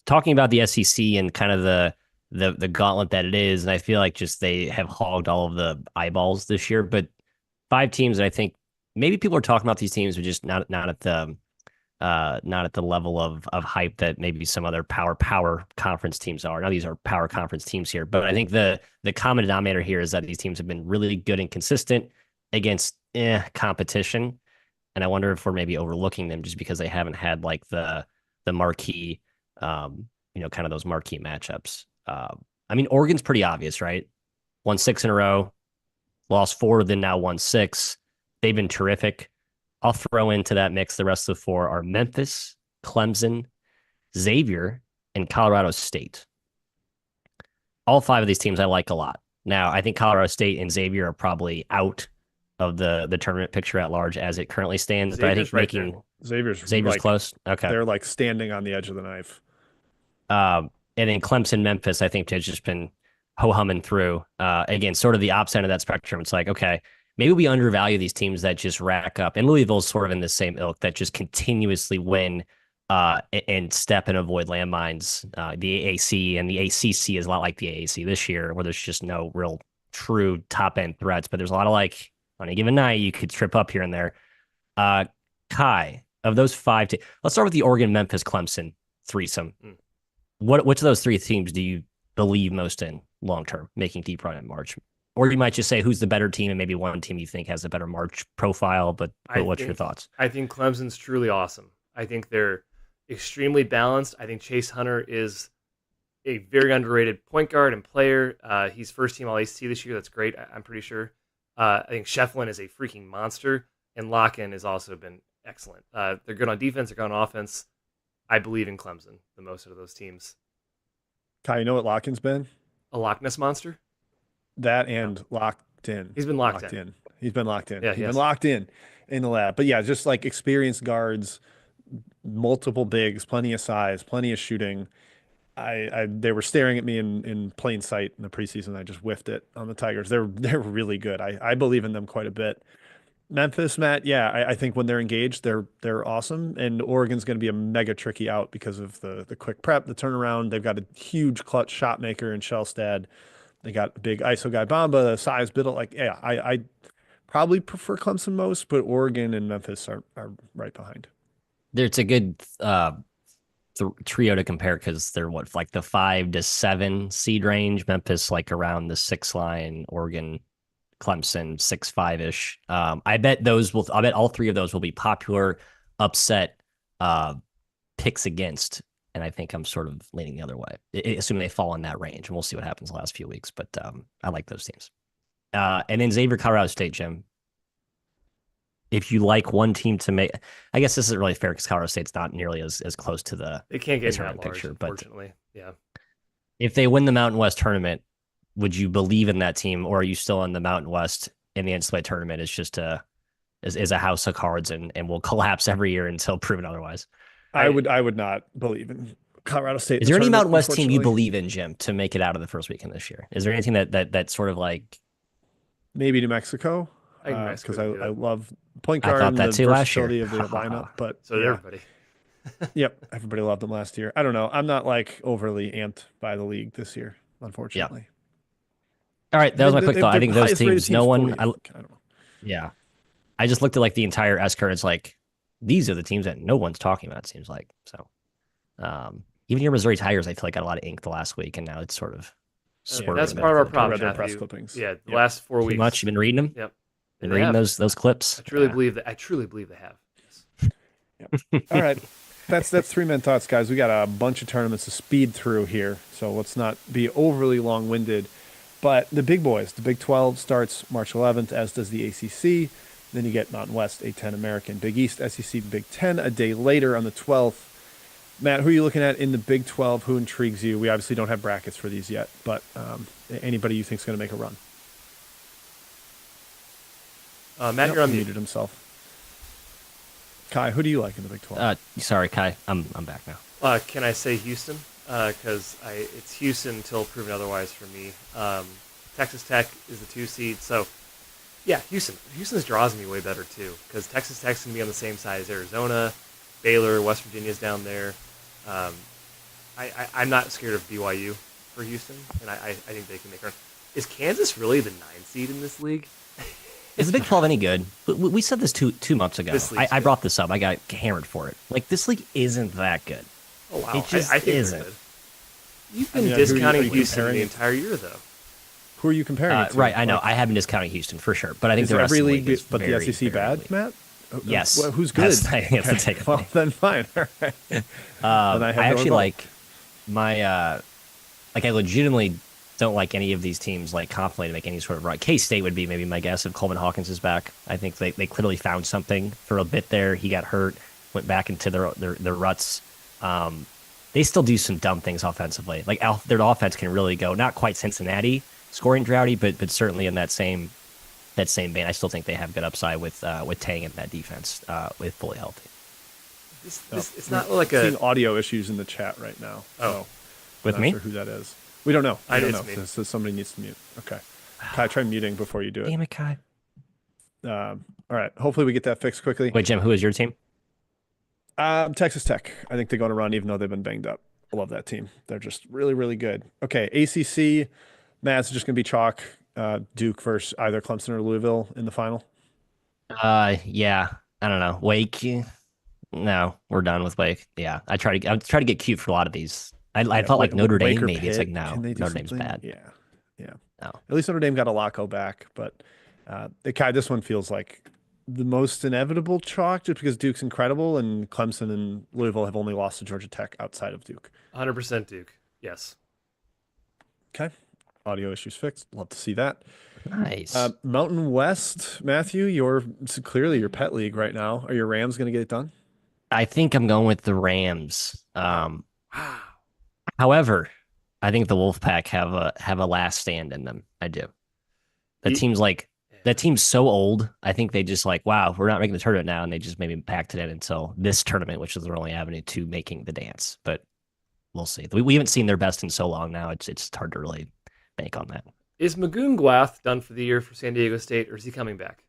Speaker 3: talking about the SEC and kind of the gauntlet that it is. And I feel like just they have hogged all of the eyeballs this year. But 5 teams, I think maybe people are talking about these teams, but just not at the level of hype that maybe some other power conference teams are. Now these are power conference teams here, but I think the common denominator here is that these teams have been really good and consistent against competition. And I wonder if we're maybe overlooking them just because they haven't had like the marquee, kind of those marquee matchups. I mean, Oregon's pretty obvious, right? Won 6 in a row, lost 4, then now won 6. They've been terrific. I'll throw into that mix the rest of the 4 are Memphis, Clemson, Xavier, and Colorado State. All 5 of these teams I like a lot. Now, I think Colorado State and Xavier are probably out of the tournament picture at large as it currently stands.
Speaker 2: Xavier's
Speaker 3: but I think
Speaker 2: right
Speaker 3: making
Speaker 1: Xavier's like,
Speaker 3: close. Okay.
Speaker 1: They're like standing on the edge of the knife.
Speaker 3: And then Clemson, Memphis, I think has just been ho-humming through. Again, sort of the opposite of that spectrum. It's like, okay, maybe we undervalue these teams that just rack up. And Louisville's sort of in the same ilk that just continuously win and step and avoid landmines. The AAC and the ACC is a lot like the AAC this year, where there's just no real true top-end threats. But there's a lot of like, on a given night, you could trip up here and there. Kai, of those 5 teams, let's start with the Oregon, Memphis, Clemson threesome. Which of those 3 teams do you believe most in long-term, making deep run in March? Or you might just say who's the better team and maybe one team you think has a better March profile, but what's your thoughts?
Speaker 2: I think Clemson's truly awesome. I think they're extremely balanced. I think Chase Hunter is a very underrated point guard and player. He's first team All-ACC this year. That's great, I'm pretty sure. I think Shefflin is a freaking monster, and Locken has also been excellent. They're good on defense. They're good on offense. I believe in Clemson the most out of those teams.
Speaker 1: Kai, you know what Locken's been?
Speaker 2: A Loch Ness monster?
Speaker 1: That and locked in.
Speaker 2: He's been locked in.
Speaker 1: He's been locked in.
Speaker 2: Yeah,
Speaker 1: He's been locked in the lab. But yeah, just like experienced guards, multiple bigs, plenty of size, plenty of shooting. They were staring at me in plain sight in the preseason. I just whiffed it on the Tigers. They're really good. I believe in them quite a bit. Memphis, Matt, yeah, I think when they're engaged, they're awesome. And Oregon's going to be a mega tricky out because of the quick prep, the turnaround. They've got a huge clutch shot maker in Shellstad. They got a big ISO guy Bamba, the size Biddle. Like, yeah, I probably prefer Clemson most, but Oregon and Memphis are right behind.
Speaker 3: It's a good trio to compare because they're what, like the 5 to 7 seed range. Memphis like around the 6 line. Oregon, Clemson 6-5 ish. I bet those will. I bet all three of those will be popular upset picks against. And I think I'm sort of leaning the other way, assuming they fall in that range. And we'll see what happens the last few weeks. But I like those teams. And then Xavier, Colorado State, Jim. If you like one team to make, I guess this isn't really fair because Colorado State's not nearly as close to the
Speaker 2: They can't get that
Speaker 3: tournament
Speaker 2: large,
Speaker 3: picture. But
Speaker 2: unfortunately. Yeah.
Speaker 3: if they win the Mountain West tournament, would you believe in that team, or are you still in the Mountain West in the NCAA tournament? It's just is a house of cards and will collapse every year until proven otherwise.
Speaker 1: I would not believe in Colorado State.
Speaker 3: Is there any Mountain West team you believe in, Jim, to make it out of the first weekend this year? Is there anything that sort of like
Speaker 1: maybe New Mexico? Because I love point guard and the versatility of the lineup. But
Speaker 2: so did everybody.
Speaker 1: Yep, everybody loved them last year. I don't know. I'm not like overly amped by the league this year, unfortunately.
Speaker 3: Yep. All right, that was my quick thought. I think those teams, no one. I don't know. Yeah, I just looked at like the entire S curve. It's like these are the teams that no one's talking about. It seems like so. Even your Missouri Tigers, I feel like got a lot of ink the last week, and now it's sort of.
Speaker 2: That's part of our problem.
Speaker 1: Their press clippings.
Speaker 2: Yeah, the last 4 weeks.
Speaker 3: Too much. You've been reading them.
Speaker 2: Yep.
Speaker 3: Been reading those clips.
Speaker 2: I truly believe that. I truly believe they have. Yes.
Speaker 1: Yep. All right. That's 3-man thoughts, guys. We got a bunch of tournaments to speed through here, so let's not be overly long-winded. But the big boys, the Big 12 starts March 11th, as does the ACC. Then you get Mountain West, A10 American, Big East, SEC, Big 10 a day later on the 12th. Matt, who are you looking at in the Big 12? Who intrigues you? We obviously don't have brackets for these yet, but anybody you think is going to make a run?
Speaker 2: Matt, you're
Speaker 1: muted himself. Kai, who do you like in the Big 12?
Speaker 3: Sorry, Kai. I'm back now.
Speaker 2: Can I say Houston? Because it's Houston until proven otherwise for me. Texas Tech is the 2 seed, so yeah, Houston. Houston's draws me way better too, because Texas Tech's gonna be on the same side as Arizona, Baylor, West Virginia's down there. I'm not scared of BYU for Houston, and I think they can make a run. Is Kansas really the 9 seed in this league?
Speaker 3: Is the Big 12 any good? We said this two months ago. I brought this up. I got hammered for it. Like, this league isn't that good.
Speaker 2: Oh, wow.
Speaker 3: It just isn't.
Speaker 2: You've been discounting Houston the entire year, though.
Speaker 1: Who are you comparing it to?
Speaker 3: Right, I know. I have been discounting Houston for sure, but I think the rest
Speaker 1: every
Speaker 3: of the
Speaker 1: league,
Speaker 3: is
Speaker 1: but
Speaker 3: very,
Speaker 1: the SEC
Speaker 3: very
Speaker 1: bad, Matt?
Speaker 3: Yes.
Speaker 1: Well, who's good?
Speaker 3: That's the take.
Speaker 1: Well, then fine. All right.
Speaker 3: I actually like my like I legitimately don't like any of these teams like confidently to make any sort of run. K-State would be maybe my guess if Coleman Hawkins is back. I think they clearly found something for a bit there. He got hurt, went back into their ruts. They still do some dumb things offensively. Like their offense can really go, not quite Cincinnati scoring droughty, but certainly in that same vein. I still think they have good upside with Tang in that defense with fully healthy.
Speaker 2: It's not like
Speaker 1: seeing audio issues in the chat right now.
Speaker 2: Oh,
Speaker 3: with me?
Speaker 1: Not sure who that is. We don't know.
Speaker 2: I
Speaker 1: don't
Speaker 2: know.
Speaker 1: So somebody needs to mute. Okay. Kai, try muting before you do it.
Speaker 3: Damn it, Kai.
Speaker 1: All right. Hopefully we get that fixed quickly.
Speaker 3: Wait, Jim, who is your team?
Speaker 1: Texas Tech. I think they're going to run even though they've been banged up. I love that team. They're just really, really good. Okay. ACC, Matt's just going to be chalk. Duke versus either Clemson or Louisville in the final.
Speaker 3: Yeah. I don't know. Wake. No, we're done with Wake. Yeah. I try to get cute for a lot of these. I thought like Notre Dame maybe. Pitt, it's like no, Notre Dame's bad.
Speaker 1: Yeah.
Speaker 3: No.
Speaker 1: At least Notre Dame got a Locko back, but Kai, this one feels like the most inevitable chalk just because Duke's incredible and Clemson and Louisville have only lost to Georgia Tech outside of Duke.
Speaker 2: 100% Duke. Yes.
Speaker 1: Okay. Audio issues fixed. Love to see that.
Speaker 3: Nice.
Speaker 1: Mountain West, Matthew, it's clearly your pet league right now. Are your Rams going to get it done?
Speaker 3: I think I'm going with the Rams.
Speaker 2: Wow.
Speaker 3: However, I think the Wolfpack have a last stand in them. I do. That team's so old. I think they just like, wow, we're not making the tournament now, and they just maybe packed it in until this tournament, which is their only avenue to making the dance. But we'll see. We haven't seen their best in so long now. It's hard to really bank on that.
Speaker 2: Is Magoon Gwath done for the year for San Diego State, or is he coming back?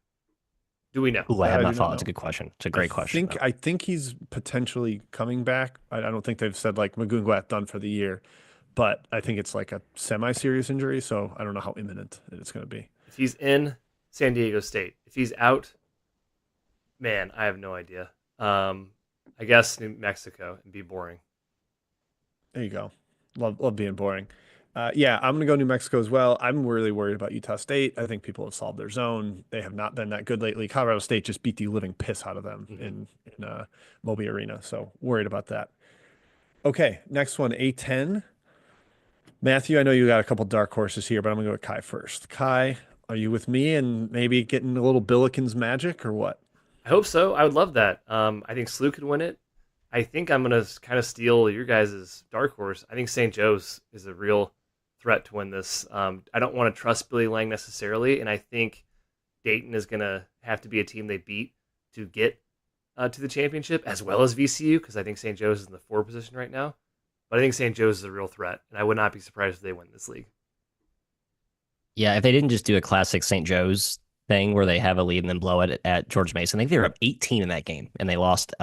Speaker 2: Do we know?
Speaker 3: Ooh, I
Speaker 1: That
Speaker 3: have
Speaker 1: I do
Speaker 3: not
Speaker 1: not
Speaker 3: followed. It's a
Speaker 1: know.
Speaker 3: good question. It's a great question, though.
Speaker 1: I think he's potentially coming back. I don't think they've said like Magunguat done for the year, but I think it's like a semi-serious injury, so I don't know how imminent it's going to be.
Speaker 2: If he's in San Diego State, if he's out, man, I have no idea. I guess New Mexico and be boring.
Speaker 1: There you go. Love being boring. Yeah, I'm going to go New Mexico as well. I'm really worried about Utah State. I think people have solved their zone. They have not been that good lately. Colorado State just beat the living piss out of them in Moby Arena, so worried about that. Okay, next one, A10. Matthew, I know you got a couple dark horses here, but I'm going to go with Kai first. Kai, are you with me and maybe getting a little Billikens magic or what?
Speaker 2: I hope so. I would love that. I think SLU could win it. I think I'm going to kind of steal your guys' dark horse. I think St. Joe's is a real threat to win this. I don't want to trust Billy Lang necessarily, and I think Dayton is going to have to be a team they beat to get to the championship, as well as VCU, because I think St. Joe's is in the 4 position right now. But I think St. Joe's is a real threat, and I would not be surprised if they win this league.
Speaker 3: Yeah, if they didn't just do a classic St. Joe's thing where they have a lead and then blow it at George Mason, I think they were up 18 in that game, and they lost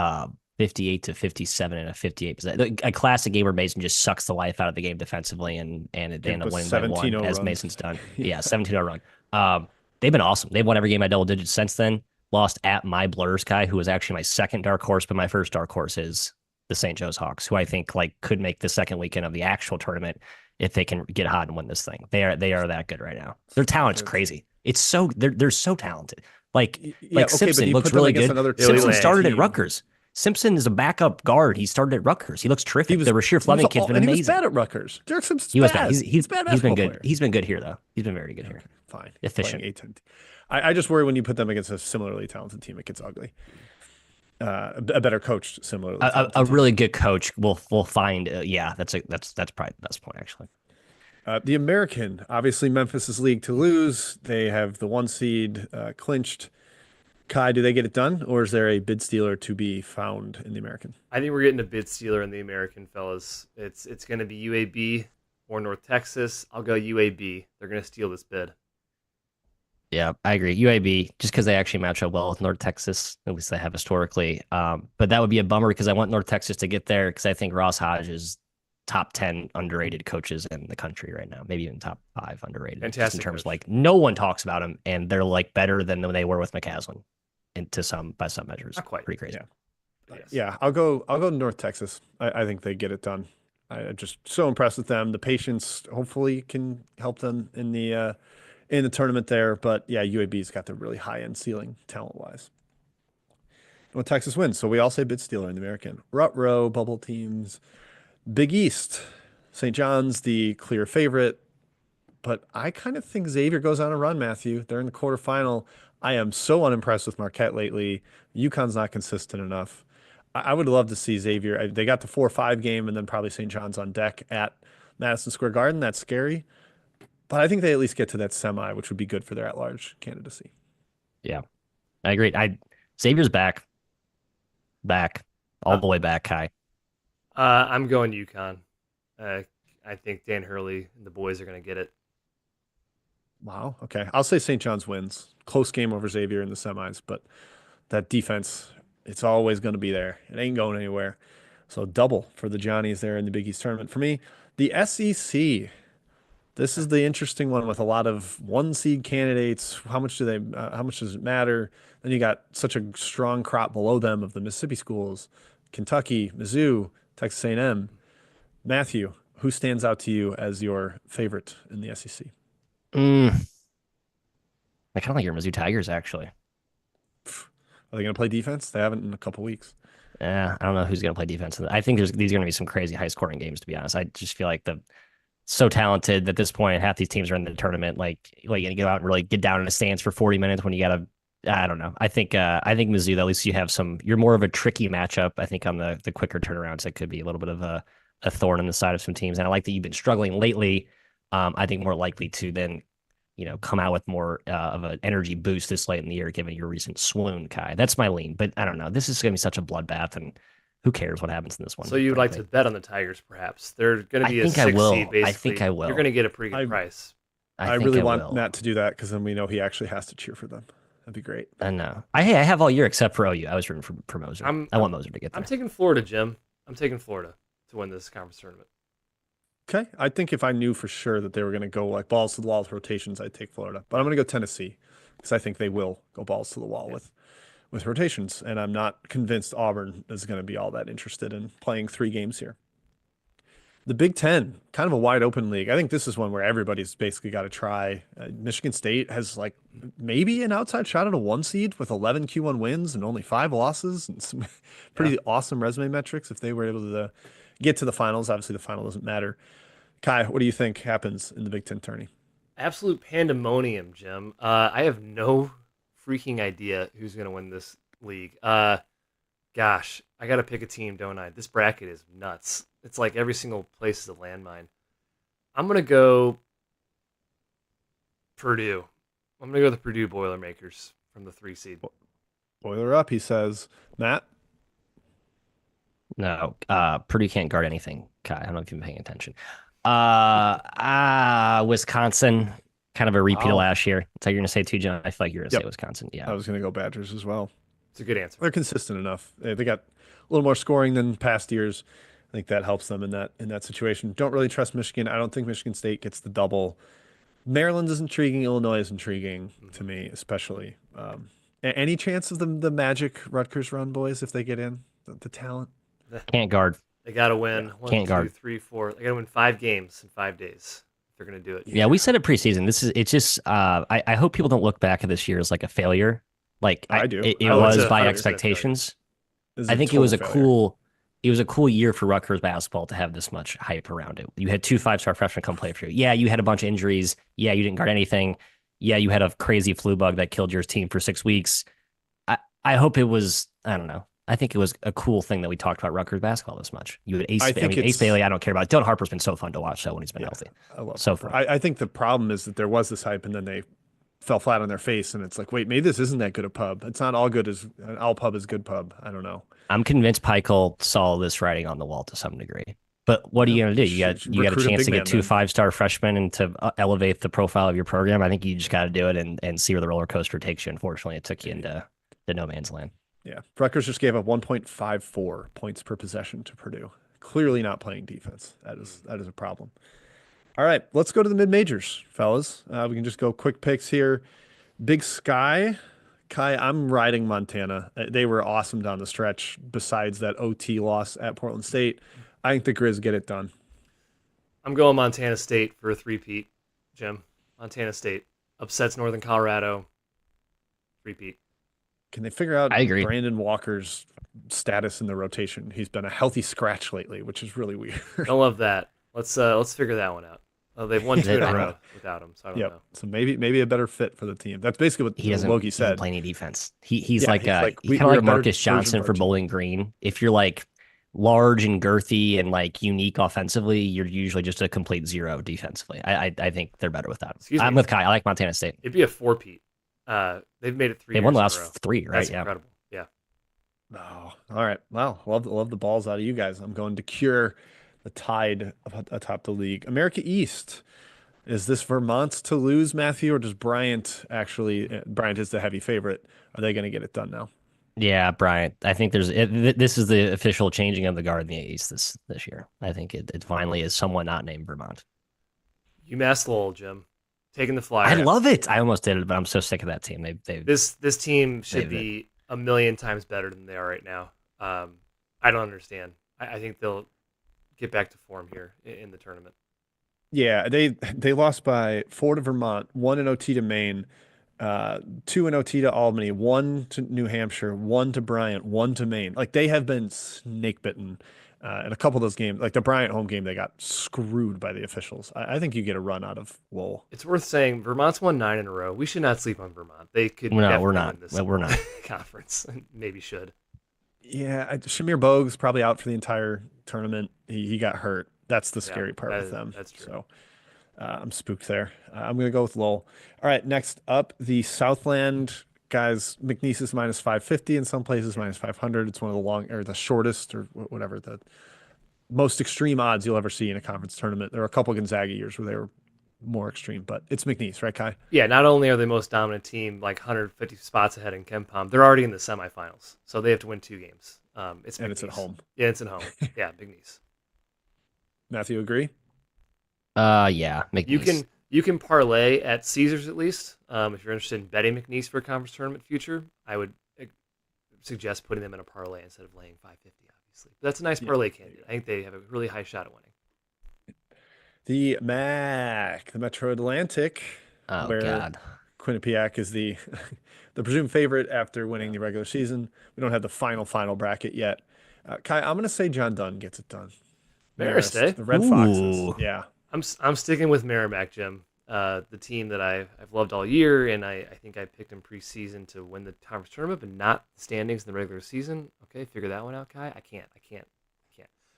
Speaker 3: 58 to 57 in a 58%. A classic game where Mason just sucks the life out of the game defensively, and they end up winning by 1 as
Speaker 1: runs.
Speaker 3: Mason's done. Yeah, 17-0 run. They've been awesome. They've won every game by double digits since then. Lost at my Blurs guy, who was actually my second dark horse, but my first dark horse is the St. Joe's Hawks, who I think like could make the second weekend of the actual tournament if they can get hot and win this thing. They are that good right now. Their talent's crazy. It's so they're so talented. Like Simpson looks really good. Simpson started at Rutgers. Simpson is a backup guard. He started at Rutgers. He looks terrific. The Rasheer Fleming kid's been amazing.
Speaker 1: He was bad at Rutgers. Derek Simpson's
Speaker 3: he was
Speaker 1: bad.
Speaker 3: bad. He's
Speaker 1: bad.
Speaker 3: He's been good.
Speaker 1: Player.
Speaker 3: He's been good here though. He's been very good here.
Speaker 1: Fine.
Speaker 3: Efficient.
Speaker 1: I just worry when you put them against a similarly talented team, it gets ugly. A better coach, similarly.
Speaker 3: A really good coach will find. That's probably the best point actually.
Speaker 1: The American, obviously Memphis' league to lose. They have the 1 seed clinched. Kai, do they get it done, or is there a bid stealer to be found in the American?
Speaker 2: I think we're getting a bid stealer in the American, fellas. It's going to be UAB or North Texas. I'll go UAB. They're going to steal this bid.
Speaker 3: Yeah, I agree. UAB, just because they actually match up well with North Texas, at least they have historically. But that would be a bummer because I want North Texas to get there because I think Ross Hodge is top 10 underrated coaches in the country right now, maybe even top 5 underrated.
Speaker 2: Fantastic
Speaker 3: in terms
Speaker 2: coach.
Speaker 3: Of like no one talks about him, and they're like better than they were with McCaslin, and by some measures.
Speaker 2: Not quite.
Speaker 3: Pretty crazy.
Speaker 2: Yeah. Yes.
Speaker 1: Yeah, I'll go North Texas. I think they get it done. I'm just so impressed with them. The patience hopefully can help them in the tournament there. But yeah, UAB's got the really high end ceiling talent wise. Well, Texas wins, so we all say bid stealer in the American. Rut-row, bubble teams. Big East, St. John's the clear favorite, but I kind of think Xavier goes on a run, Matthew. They're in the quarterfinal. I am so unimpressed with Marquette lately. UConn's not consistent enough. I would love to see Xavier. They got the 4-5 game and then probably St. John's on deck at Madison Square Garden. That's scary. But I think they at least get to that semi, which would be good for their at-large candidacy.
Speaker 3: Yeah, I agree. Xavier's back all the way back, Kai.
Speaker 2: I'm going UConn. I think Dan Hurley and the boys are going to get it.
Speaker 1: Wow. Okay. I'll say St. John's wins. Close game over Xavier in the semis, but that defense, it's always going to be there. It ain't going anywhere. So double for the Johnnies there in the Big East tournament. For me, the SEC. This is the interesting one with a lot of 1 seed candidates. How much does it matter? Then you got such a strong crop below them of the Mississippi schools, Kentucky, Mizzou, Texas A&M. Matthew, who stands out to you as your favorite in the SEC?
Speaker 3: I kind of like your Mizzou Tigers, actually.
Speaker 1: Are they going to play defense? They haven't in a couple weeks.
Speaker 3: Yeah, I don't know who's going to play defense. I think these are going to be some crazy high-scoring games, to be honest. I just feel like so talented at this point. Half these teams are in the tournament. Like you go out and really get down in the stands for 40 minutes when you got to. I don't know. I think Mizzou, at least you have you're more of a tricky matchup. I think on the quicker turnarounds, it could be a little bit of a thorn in the side of some teams. And I like that you've been struggling lately. I think more likely to then, come out with more of an energy boost this late in the year, given your recent swoon, Kai. That's my lean. But I don't know. This is going to be such a bloodbath, and who cares what happens in this one?
Speaker 2: So you'd like to bet on the Tigers, perhaps? They're going to be a 6 seed, basically.
Speaker 3: I think I will.
Speaker 2: You're going to get a pretty good price.
Speaker 1: I really want Matt to do that because then we know he actually has to cheer for them. That'd be great.
Speaker 3: I know. I have all year except for OU. I was rooting for Moser.
Speaker 2: I'm
Speaker 3: I want
Speaker 2: I'm
Speaker 3: Moser to get
Speaker 2: I'm
Speaker 3: there.
Speaker 2: taking Florida, Jim. I'm taking Florida to win this conference tournament.
Speaker 1: Okay. I think if I knew for sure that they were going to go like balls to the wall with rotations, I'd take Florida. But I'm
Speaker 2: Yeah,
Speaker 1: going to go Tennessee because I think they will go balls to the wall
Speaker 2: yeah.
Speaker 1: with rotations. And I'm not convinced Auburn is going to be all that interested in playing 3 games here. The Big Ten, kind of a wide open league. I think this is one where everybody's basically got to try. Michigan State has like maybe an outside shot at a 1 seed with 11 Q1 wins and only 5 losses and some
Speaker 2: Yeah.
Speaker 1: pretty awesome resume metrics if they were able to get to the finals. Obviously, the final doesn't matter. Kai, what do you think happens in the Big Ten tourney?
Speaker 2: Absolute pandemonium, Jim. I have no freaking idea who's going to win this league. Gosh, I got to pick a team, don't I? This bracket is nuts. It's like every single place is a landmine. I'm going to go Purdue. I'm going to go the Purdue Boilermakers from the 3 seed.
Speaker 1: Boiler up, he says. Matt?
Speaker 3: No, Purdue can't guard anything. Kai, I don't know if you've been paying attention. Wisconsin, kind of a repeat of
Speaker 1: Wow.
Speaker 3: last year. That's how you're gonna say too, John. I feel like you're gonna
Speaker 1: Yep.
Speaker 3: say Wisconsin.
Speaker 1: I
Speaker 3: Yeah,
Speaker 1: was going to go Badgers as well.
Speaker 2: It's a good answer.
Speaker 1: They're consistent enough. They got a little more scoring than past years. I think that helps them in that situation. Don't really trust Michigan. I don't think Michigan State gets the double. Maryland is intriguing. Illinois is intriguing to me, especially. Any chance of the Magic Rutgers run, boys, if they get in the talent?
Speaker 3: can't guard.
Speaker 2: They got to win
Speaker 1: Yeah.
Speaker 2: one,
Speaker 3: Can't
Speaker 2: two,
Speaker 3: guard.
Speaker 2: 3, 4. They got to win 5 games in 5 days. If they're going to do it.
Speaker 3: Yeah, we said it preseason. It's just I hope people don't look back at this year as like a failure. Like
Speaker 1: I do.
Speaker 3: it
Speaker 1: I
Speaker 3: was
Speaker 2: it's a
Speaker 3: by
Speaker 2: 100%
Speaker 3: expectations.
Speaker 1: This is
Speaker 3: I
Speaker 1: a
Speaker 3: think it was a
Speaker 1: total failure.
Speaker 3: cool year for Rutgers basketball to have this much hype around it. You had 2 5-star freshmen come play for you. Yeah, you had a bunch of injuries. Yeah, you didn't guard anything. Yeah, you had a crazy flu bug that killed your team for 6 weeks. I hope it was, I don't know. I think it was a cool thing that we talked about Rutgers basketball this much. You had Ace,
Speaker 1: I think
Speaker 3: Ace
Speaker 1: it's
Speaker 3: Bailey, I don't care about. Dylan Harper's been so fun to watch though when he's been
Speaker 1: Yeah,
Speaker 3: healthy.
Speaker 1: I love
Speaker 3: So
Speaker 1: Harper.
Speaker 3: fun.
Speaker 1: I think the problem is that there was this hype and then they fell flat on their face and it's like, wait, maybe this isn't that good a pub. It's not all good as all pub is good pub. I don't know.
Speaker 3: I'm convinced Pikel saw this writing on the wall to some degree. But what are you going to do? You got a
Speaker 1: Recruit a
Speaker 3: chance
Speaker 1: big
Speaker 3: to
Speaker 1: man
Speaker 3: get 2
Speaker 1: then.
Speaker 3: 5-star freshmen and to elevate the profile of your program. I think you just got to do it and see where the roller coaster takes you. Unfortunately, it took you into the no man's land.
Speaker 1: Yeah. Rutgers just gave up 1.54 points per possession to Purdue. Clearly not playing defense. That is a problem. All right, let's go to the mid majors, fellas. We can just go quick picks here. Big Sky, Kai, I'm riding Montana. They were awesome down the stretch. Besides that OT loss at Portland State, I think the Grizz get it done.
Speaker 2: I'm going Montana State for a three-peat, Jim. Montana State upsets Northern Colorado. Three-peat.
Speaker 1: Can they figure out
Speaker 3: I agree.
Speaker 1: Brandon Walker's status in the rotation? He's been a healthy scratch lately, which is really weird.
Speaker 2: Don't love that. Let's figure that one out. They've won 2 in
Speaker 3: I
Speaker 2: a
Speaker 3: know.
Speaker 2: row without him, so I don't
Speaker 1: Yep.
Speaker 2: know.
Speaker 1: So maybe a better fit for the team. That's basically what
Speaker 3: He doesn't
Speaker 1: Logie said.
Speaker 3: play any defense. He's
Speaker 1: Yeah,
Speaker 3: like
Speaker 1: he's like,
Speaker 3: he's
Speaker 1: we're
Speaker 3: kind of
Speaker 1: a
Speaker 3: like
Speaker 1: better
Speaker 3: Marcus
Speaker 1: version
Speaker 3: Johnson
Speaker 1: of
Speaker 3: for
Speaker 1: our team.
Speaker 3: Bowling Green. If you're like large and girthy and like unique offensively, you're usually just a complete zero defensively. I think they're better without him.
Speaker 2: Excuse me.
Speaker 3: I'm with Kai. I like Montana State.
Speaker 2: It'd be a four-peat. They've made it 3
Speaker 3: They
Speaker 2: years
Speaker 3: won the
Speaker 2: in a
Speaker 3: last
Speaker 2: row.
Speaker 3: 3, right?
Speaker 2: That's
Speaker 3: Yeah.
Speaker 2: incredible. Yeah.
Speaker 1: Oh, all right. Well, love the balls out of you guys. I'm going to cure the tide atop the league. America East. Is this Vermont's to lose, Matthew, or does Bryant actually? Bryant is the heavy favorite. Are they going to get it done now?
Speaker 3: Yeah, Bryant. I think this is the official changing of the guard in the East this year. I think it finally is someone not named Vermont.
Speaker 2: UMass Lowell, Jim. Taking the flyer.
Speaker 3: I love it. I almost did it, but I'm so sick of that team.
Speaker 2: This team should
Speaker 3: They've-
Speaker 2: be a million times better than they are right now. I don't understand. I think they'll get back to form here in the tournament.
Speaker 1: Yeah, they lost by 4 to Vermont, 1 in OT to Maine, 2 in OT to Albany, 1 to New Hampshire, 1 to Bryant, 1 to Maine. Like they have been snake bitten in a couple of those games. Like the Bryant home game, they got screwed by the officials. I think you get a run out of Lowell.
Speaker 2: It's worth saying Vermont's won 9 in a row. We should not sleep on Vermont. They could
Speaker 3: No,
Speaker 2: definitely
Speaker 3: we're not.
Speaker 2: win this
Speaker 3: Well, we're not.
Speaker 2: conference. Maybe should.
Speaker 1: Yeah, Shamir Bogue's probably out for the entire tournament. He got hurt. That's the scary
Speaker 2: Yeah,
Speaker 1: part with them.
Speaker 2: that's true.
Speaker 1: So I'm spooked there. I'm going to go with Lowell. All right, next up, the Southland guys. McNeese minus 550 in some places, minus 500. It's one of the shortest or whatever, the most extreme odds you'll ever see in a conference tournament. There are a couple Gonzaga years where they were more extreme, but it's McNeese, right, Kai?
Speaker 2: Yeah, not only are they the most dominant team, like 150 spots ahead in Ken Palm, they're already in the semifinals, so they have to win 2 games. It's
Speaker 1: And it's at
Speaker 2: McNeese.
Speaker 1: home.
Speaker 2: Yeah, it's at home. Yeah, McNeese.
Speaker 1: Matthew, agree?
Speaker 3: Yeah,
Speaker 2: You
Speaker 3: McNeese.
Speaker 2: can you can parlay at Caesars at least. If you're interested in betting McNeese for a conference tournament future, I would suggest putting them in a parlay instead of laying 550. Obviously, but that's a nice
Speaker 1: Yeah.
Speaker 2: parlay candidate. I think they have a really high shot at winning.
Speaker 1: The MAC, the Metro Atlantic,
Speaker 3: Oh
Speaker 1: where
Speaker 3: God.
Speaker 1: Quinnipiac is the the presumed favorite after winning the regular season. We don't have the final bracket yet. Kai, I'm going to say John Dunn gets it done.
Speaker 2: Marist,
Speaker 1: Marist,
Speaker 2: eh?
Speaker 1: the Red Foxes.
Speaker 3: Ooh.
Speaker 1: Yeah.
Speaker 2: I'm sticking with Merrimack, Jim. The team that I've loved all year, and I think I picked them preseason to win the conference tournament, but not the standings in the regular season. Okay, figure that one out, Kai. I can't.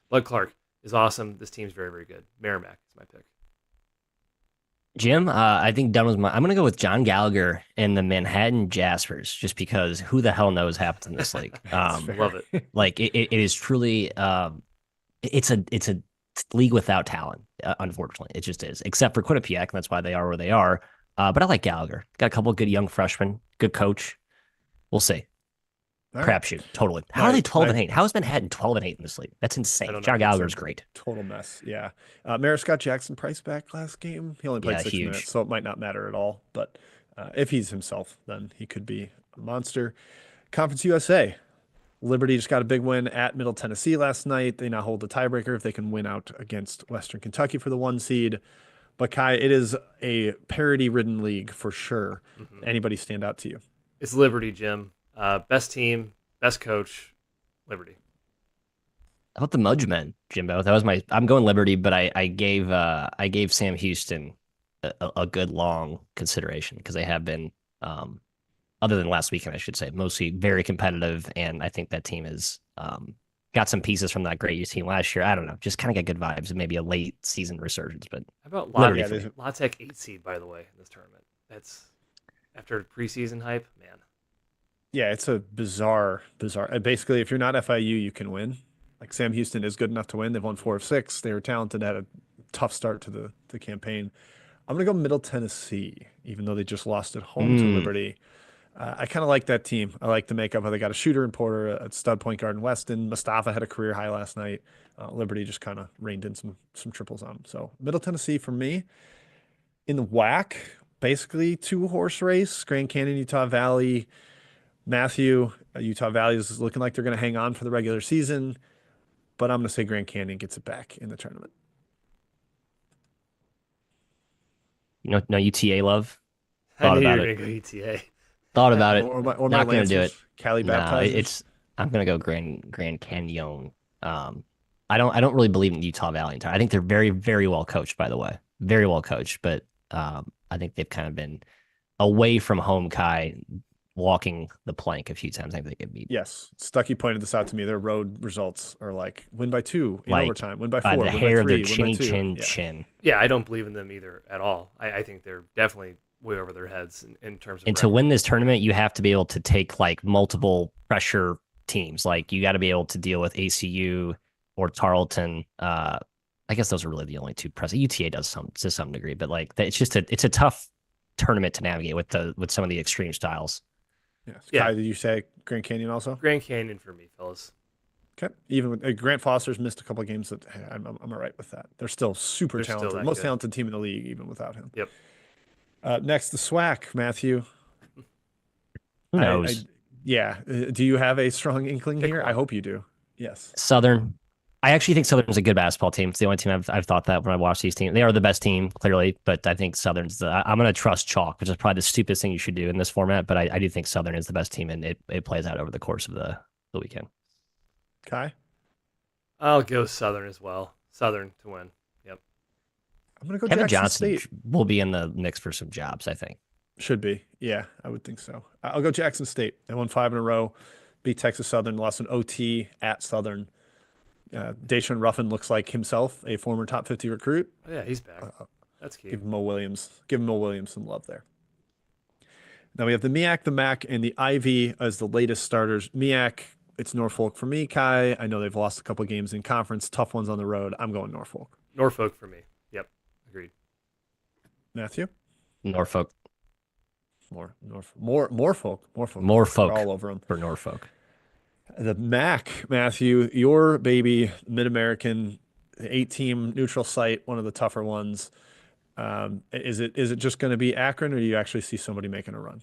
Speaker 2: Bud Clark is awesome. This team's very, very good. Merrimack is my pick.
Speaker 3: Jim, I think Dunn was my. I'm gonna go with John Gallagher and the Manhattan Jaspers, just because who the hell knows happens in this league.
Speaker 1: That's fair.
Speaker 2: Love it.
Speaker 3: Like it is truly, it's a league without talent. Unfortunately, it just is. Except for Quinnipiac, and that's why they are where they are. But I like Gallagher. Got a couple of good young freshmen. Good coach. We'll see.
Speaker 1: All right.
Speaker 3: Crapshoot. Totally. How are they
Speaker 1: Nice,
Speaker 3: 12 and
Speaker 1: nice.
Speaker 3: 8? How is Manhattan 12 and 8 in this league? That's
Speaker 2: I
Speaker 3: insane.
Speaker 2: don't know.
Speaker 3: John Gallagher's great.
Speaker 1: Total mess. Yeah. Marist got Jackson Price back last game. He only played
Speaker 3: Yeah,
Speaker 1: 6
Speaker 3: huge.
Speaker 1: minutes, so it might not matter at all. But if he's himself, then he could be a monster. Conference USA. Liberty just got a big win at Middle Tennessee last night. They now hold the tiebreaker if they can win out against Western Kentucky for the 1 seed. But Kai, it is a parity-ridden league for sure.
Speaker 2: Mm-hmm.
Speaker 1: Anybody stand out to you?
Speaker 2: It's Liberty, Jim. Best team, best coach, Liberty.
Speaker 3: How about the Mudgemen, Jimbo? That was my. I'm going Liberty, but I gave Sam Houston a good long consideration because they have been, other than last weekend, I should say, mostly very competitive, and I think that team is got some pieces from that great U team last year. I don't know, just kind of got good vibes and maybe a late season resurgence. But
Speaker 2: How about
Speaker 3: Liberty
Speaker 1: Yeah,
Speaker 3: for me.
Speaker 2: La Tech 8 seed, by the way, in this tournament? That's after preseason hype, man.
Speaker 1: Yeah, it's a bizarre. Basically, if you're not FIU, you can win. Like Sam Houston is good enough to win. They've won 4 of 6. They were talented, had a tough start to the campaign. I'm gonna go Middle Tennessee, even though they just lost at home to Liberty. I kind of like that team. I like the makeup. They got a shooter in Porter, a stud point guard in Weston. Mustafa had a career high last night. Liberty just kind of reined in some triples on them. So Middle Tennessee for me. In the WAC, basically 2-horse race. Grand Canyon, Utah Valley. Matthew, Utah Valley is looking like they're going to hang on for the regular season, but I'm going to say Grand Canyon gets it back in the tournament.
Speaker 3: No UTA love.
Speaker 2: I
Speaker 3: Thought
Speaker 2: knew you
Speaker 3: about
Speaker 2: were
Speaker 3: it.
Speaker 2: going to go ETA.
Speaker 3: Thought about it.
Speaker 1: Or my
Speaker 3: Not gonna do it.
Speaker 1: Lancers, Cali
Speaker 3: No,
Speaker 1: Baptizers.
Speaker 3: it's. I'm gonna go Grand Canyon. I don't really believe in Utah Valley entire. I think they're very, very well coached, by the way. Very well coached, but I think they've kind of been away from home, Kai, walking the plank a few times. I think they get beat.
Speaker 1: Yes, Stuckey pointed this out to me. Their road results are like win by 2 in
Speaker 3: Like,
Speaker 1: overtime, win by
Speaker 3: By
Speaker 1: 4,
Speaker 3: the
Speaker 1: win
Speaker 3: hair
Speaker 1: by
Speaker 3: of
Speaker 1: 3,
Speaker 3: their
Speaker 1: win by
Speaker 3: chinny
Speaker 1: 2.
Speaker 3: chin
Speaker 1: Yeah.
Speaker 3: chin.
Speaker 2: Yeah, I don't believe in them either at all. I think they're definitely way over their heads in terms of
Speaker 3: And to
Speaker 2: record.
Speaker 3: win this tournament, you have to be able to take like multiple pressure teams. Like you got to be able to deal with ACU or Tarleton. I guess those are really the only two press. UTA does some to some degree, but like it's just it's a tough tournament to navigate with some of the extreme styles.
Speaker 1: Yes.
Speaker 2: Yeah.
Speaker 1: Kai, did you say Grand Canyon also?
Speaker 2: Grand Canyon for me, fellas.
Speaker 1: Okay. Even with Grant Foster's missed a couple of games that hey, I'm all right with that. They're still super
Speaker 2: They're still
Speaker 1: talented.
Speaker 2: that
Speaker 1: Most
Speaker 2: good.
Speaker 1: talented team in the league, even without him.
Speaker 2: Yep.
Speaker 1: Next, the SWAC, Matthew.
Speaker 3: Who knows?
Speaker 1: Yeah. Do you have a strong inkling
Speaker 2: Pick
Speaker 1: here?
Speaker 2: one.
Speaker 1: I hope you do. Yes.
Speaker 3: Southern. I actually think Southern's a good basketball team. It's the only team I've thought that when I watch these teams. They are the best team, clearly, but I think Southern's I'm going to trust chalk, which is probably the stupidest thing you should do in this format, but I do think Southern is the best team, and it plays out over the course of the weekend.
Speaker 1: Kai?
Speaker 2: I'll go Southern as well. Southern to win. Yep.
Speaker 1: I'm going to go
Speaker 3: Kevin
Speaker 1: Jackson
Speaker 3: Johnson
Speaker 1: State.
Speaker 3: will be in the mix for some jobs, I think.
Speaker 1: Should be. Yeah, I would think so. I'll go Jackson State. They won 5 in a row, beat Texas Southern, lost an OT at Southern. Deshaun Ruffin looks like himself, a former top 50 recruit.
Speaker 2: Oh, yeah, he's back. That's key.
Speaker 1: Give Mo Williams some love there. Now we have the MEAC, the MAC, and the Ivy as the latest starters. MEAC, it's Norfolk for me, Kai. I know they've lost a couple of games in conference, tough ones on the road. I'm going Norfolk.
Speaker 2: Norfolk for me. Yep. Agreed.
Speaker 1: Matthew?
Speaker 3: Norfolk.
Speaker 1: More folk. We're
Speaker 3: Norfolk
Speaker 1: all over them.
Speaker 3: for Norfolk.
Speaker 1: The MAC, Matthew, your baby, Mid-American, 8-team neutral site, one of the tougher ones. Is it just going to be Akron, or do you actually see somebody making a run?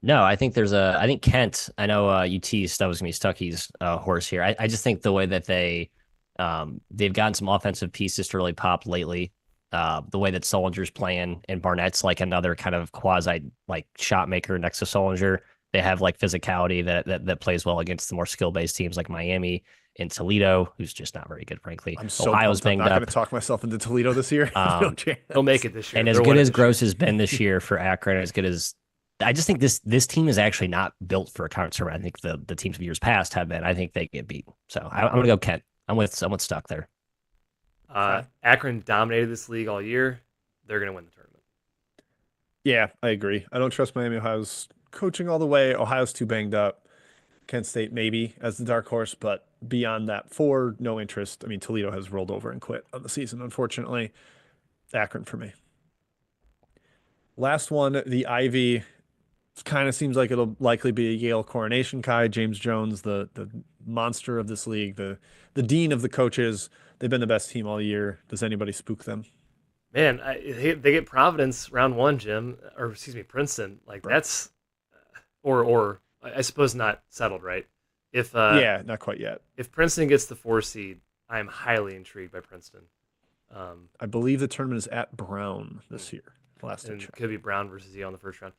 Speaker 3: No, I think I think Kent, I know you teased that was going to be Stuckey's horse here. I just think the way that they've gotten some offensive pieces to really pop lately. The way that Sullinger's playing and Barnett's like another kind of quasi like shot maker next to Sullinger. They have like physicality that plays well against the more skill based teams like Miami and Toledo, who's just not very good, frankly.
Speaker 1: I'm so
Speaker 3: Ohio's
Speaker 1: pumped. I'm
Speaker 3: banged
Speaker 1: not going
Speaker 3: up.
Speaker 1: to talk myself into Toledo this year. No chance.
Speaker 2: He'll make it this year.
Speaker 3: And as good as Gross has been this year for Akron, as good as I just think this team is actually not built for a conference tournament. I think the teams of years past have been. I think they get beat. So I'm going to go Kent. I'm with Stuck there.
Speaker 2: Akron dominated this league all year. They're going to win the tournament.
Speaker 1: Yeah, I agree. I don't trust Miami. Ohio's coaching all the way. Ohio's too banged up. Kent State maybe as the dark horse, but beyond that, no interest. I mean, Toledo has rolled over and quit on the season, unfortunately. Akron for me. Last one, the Ivy. Kind of seems like it'll likely be a Yale coronation. Kai James Jones, the monster of this league, the dean of the coaches. They've been the best team all year. Does anybody spook them?
Speaker 2: Man, they get Providence round one, Jim, or excuse me, Princeton. Like
Speaker 1: Right.
Speaker 2: that's, or I suppose not settled, right? If
Speaker 1: Yeah, not quite yet.
Speaker 2: if Princeton gets the 4 seed, I am highly intrigued by Princeton.
Speaker 1: I believe the tournament is at Brown this year. Last I
Speaker 2: And
Speaker 1: checked.
Speaker 2: could be Brown versus Yale in the first round.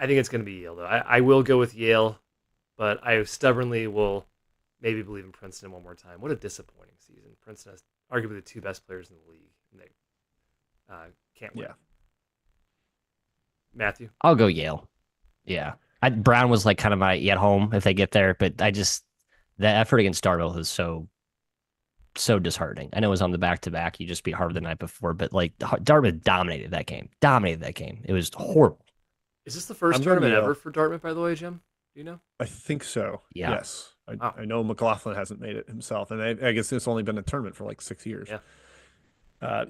Speaker 2: I think it's going to be Yale though. I will go with Yale, but I stubbornly will maybe believe in Princeton one more time. What a disappointing season! Princeton has arguably the 2 best players in the league, and they can't win.
Speaker 1: Yeah.
Speaker 2: Matthew,
Speaker 3: I'll go Yale. Yeah. Brown was like kind of my at home if they get there, but the effort against Dartmouth is so disheartening. I know it was on the back-to-back. You just beat Harvard the night before, but like Dartmouth dominated that game. It was horrible.
Speaker 2: is this the first
Speaker 1: I'm going
Speaker 2: tournament
Speaker 1: Yale.
Speaker 2: ever for Dartmouth? By the way, Jim, do you know?
Speaker 1: I think so.
Speaker 3: Yeah.
Speaker 1: Yes.
Speaker 2: Wow.
Speaker 1: I know McLaughlin hasn't made it himself, and I guess it's only been a tournament for like 6 years.
Speaker 2: Yeah.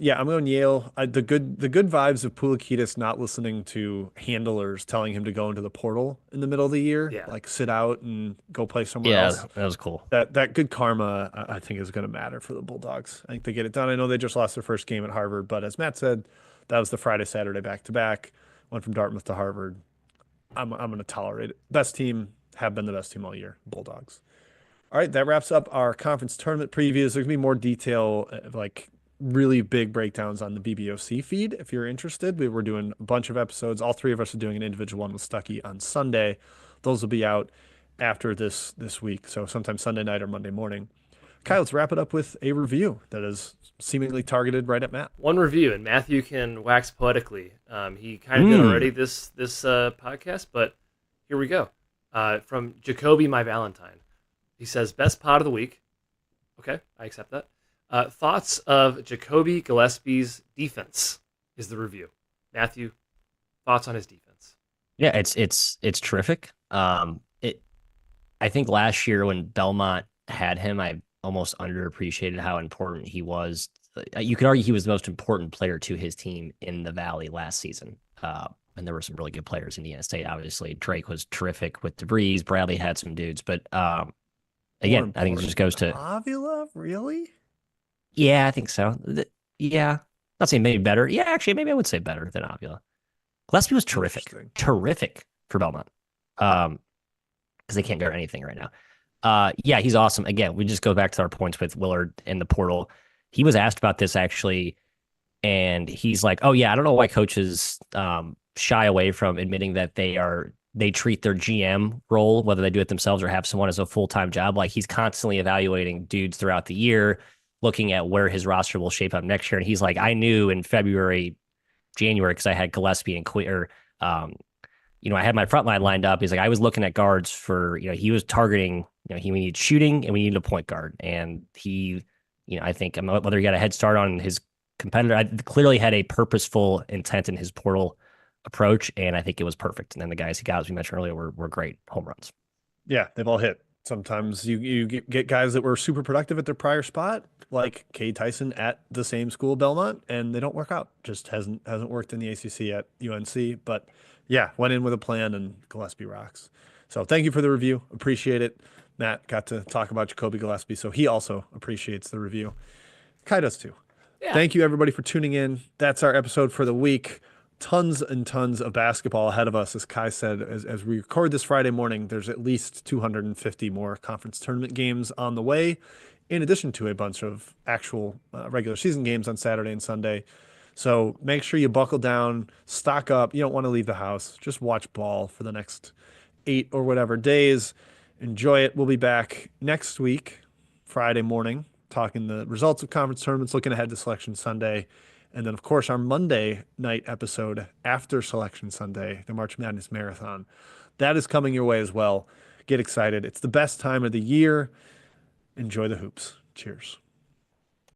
Speaker 1: Yeah, I'm going Yale. The good vibes of Pulikitis not listening to handlers telling him to go into the portal in the middle of the year,
Speaker 2: Yeah.
Speaker 1: like sit out and go play somewhere
Speaker 3: Yeah,
Speaker 1: else.
Speaker 3: that was cool.
Speaker 1: That good karma, I think, is going to matter for the Bulldogs. I think they get it done. I know they just lost their first game at Harvard, but as Matt said, that was the Friday, Saturday back-to-back. Went from Dartmouth to Harvard. I'm going to tolerate it. Best team, have been the best team all year, Bulldogs. All right, that wraps up our conference tournament previews. There's going to be more detail, like really big breakdowns on the BBOC feed if you're interested. We're doing a bunch of episodes. All 3 of us are doing an individual one with Stuckey on Sunday. Those will be out after this week, so sometime Sunday night or Monday morning. Kyle, let's wrap it up with a review that is seemingly targeted right at Matt.
Speaker 2: One review, and Matthew can wax poetically. He kind of did already this podcast, but here we go. From Jacoby, my Valentine. He says, best pod of the week. Okay, I accept that. Thoughts of Jacoby Gillespie's defense is the review. Matthew, thoughts on his defense?
Speaker 3: Yeah, it's terrific. I think last year when Belmont had him, I almost underappreciated how important he was. You could argue he was the most important player to his team in the Valley last season. And there were some really good players in Indiana State. Obviously, Drake was terrific with DeVries. Bradley had some dudes, but again, I think it just goes to
Speaker 1: Avila, really?
Speaker 3: Yeah, I think so. Yeah, not saying maybe better. Yeah, actually, maybe I would say better than Avila. Gillespie was terrific for Belmont. Because they can't guard anything right now. Yeah, he's awesome. Again, we just go back to our points with Willard in the portal. He was asked about this actually, and he's like, "Oh yeah, I don't know why coaches shy away from admitting that they treat their GM role, whether they do it themselves or have someone as a full-time job. Like he's constantly evaluating dudes throughout the year, looking at where his roster will shape up next year. And he's like, I knew in January, because I had Gillespie and Queer, I had my front line lined up. He's like, I was looking at guards for, he was targeting, we needed shooting and we needed a point guard. And he, I think whether he got a head start on his competitor, I clearly had a purposeful intent in his portal approach. And I think it was perfect. And then the guys he got, as we mentioned earlier, were great home runs.
Speaker 1: Yeah, they've all hit. Sometimes you get guys that were super productive at their prior spot, like Cade Tyson at the same school, Belmont, and they don't work out. Just hasn't worked in the ACC at UNC. But yeah, went in with a plan, and Gillespie rocks. So thank you for the review. Appreciate it. Matt got to talk about Jacoby Gillespie, so he also appreciates the review. Kai does too.
Speaker 3: Yeah.
Speaker 1: Thank you everybody for tuning in. That's our episode for the week. Tons and tons of basketball ahead of us. As Kai said, as we record this Friday morning, there's at least 250 more conference tournament games on the way, in addition to a bunch of actual regular season games on Saturday and Sunday. So make sure you buckle down, stock up. You don't want to leave the house. Just watch ball for the next 8 or whatever days. Enjoy it. We'll be back next week, Friday morning, talking the results of conference tournaments, looking ahead to Selection Sunday. And then, of course, our Monday night episode after Selection Sunday, the March Madness Marathon. That is coming your way as well. Get excited. It's the best time of the year. Enjoy the hoops. Cheers.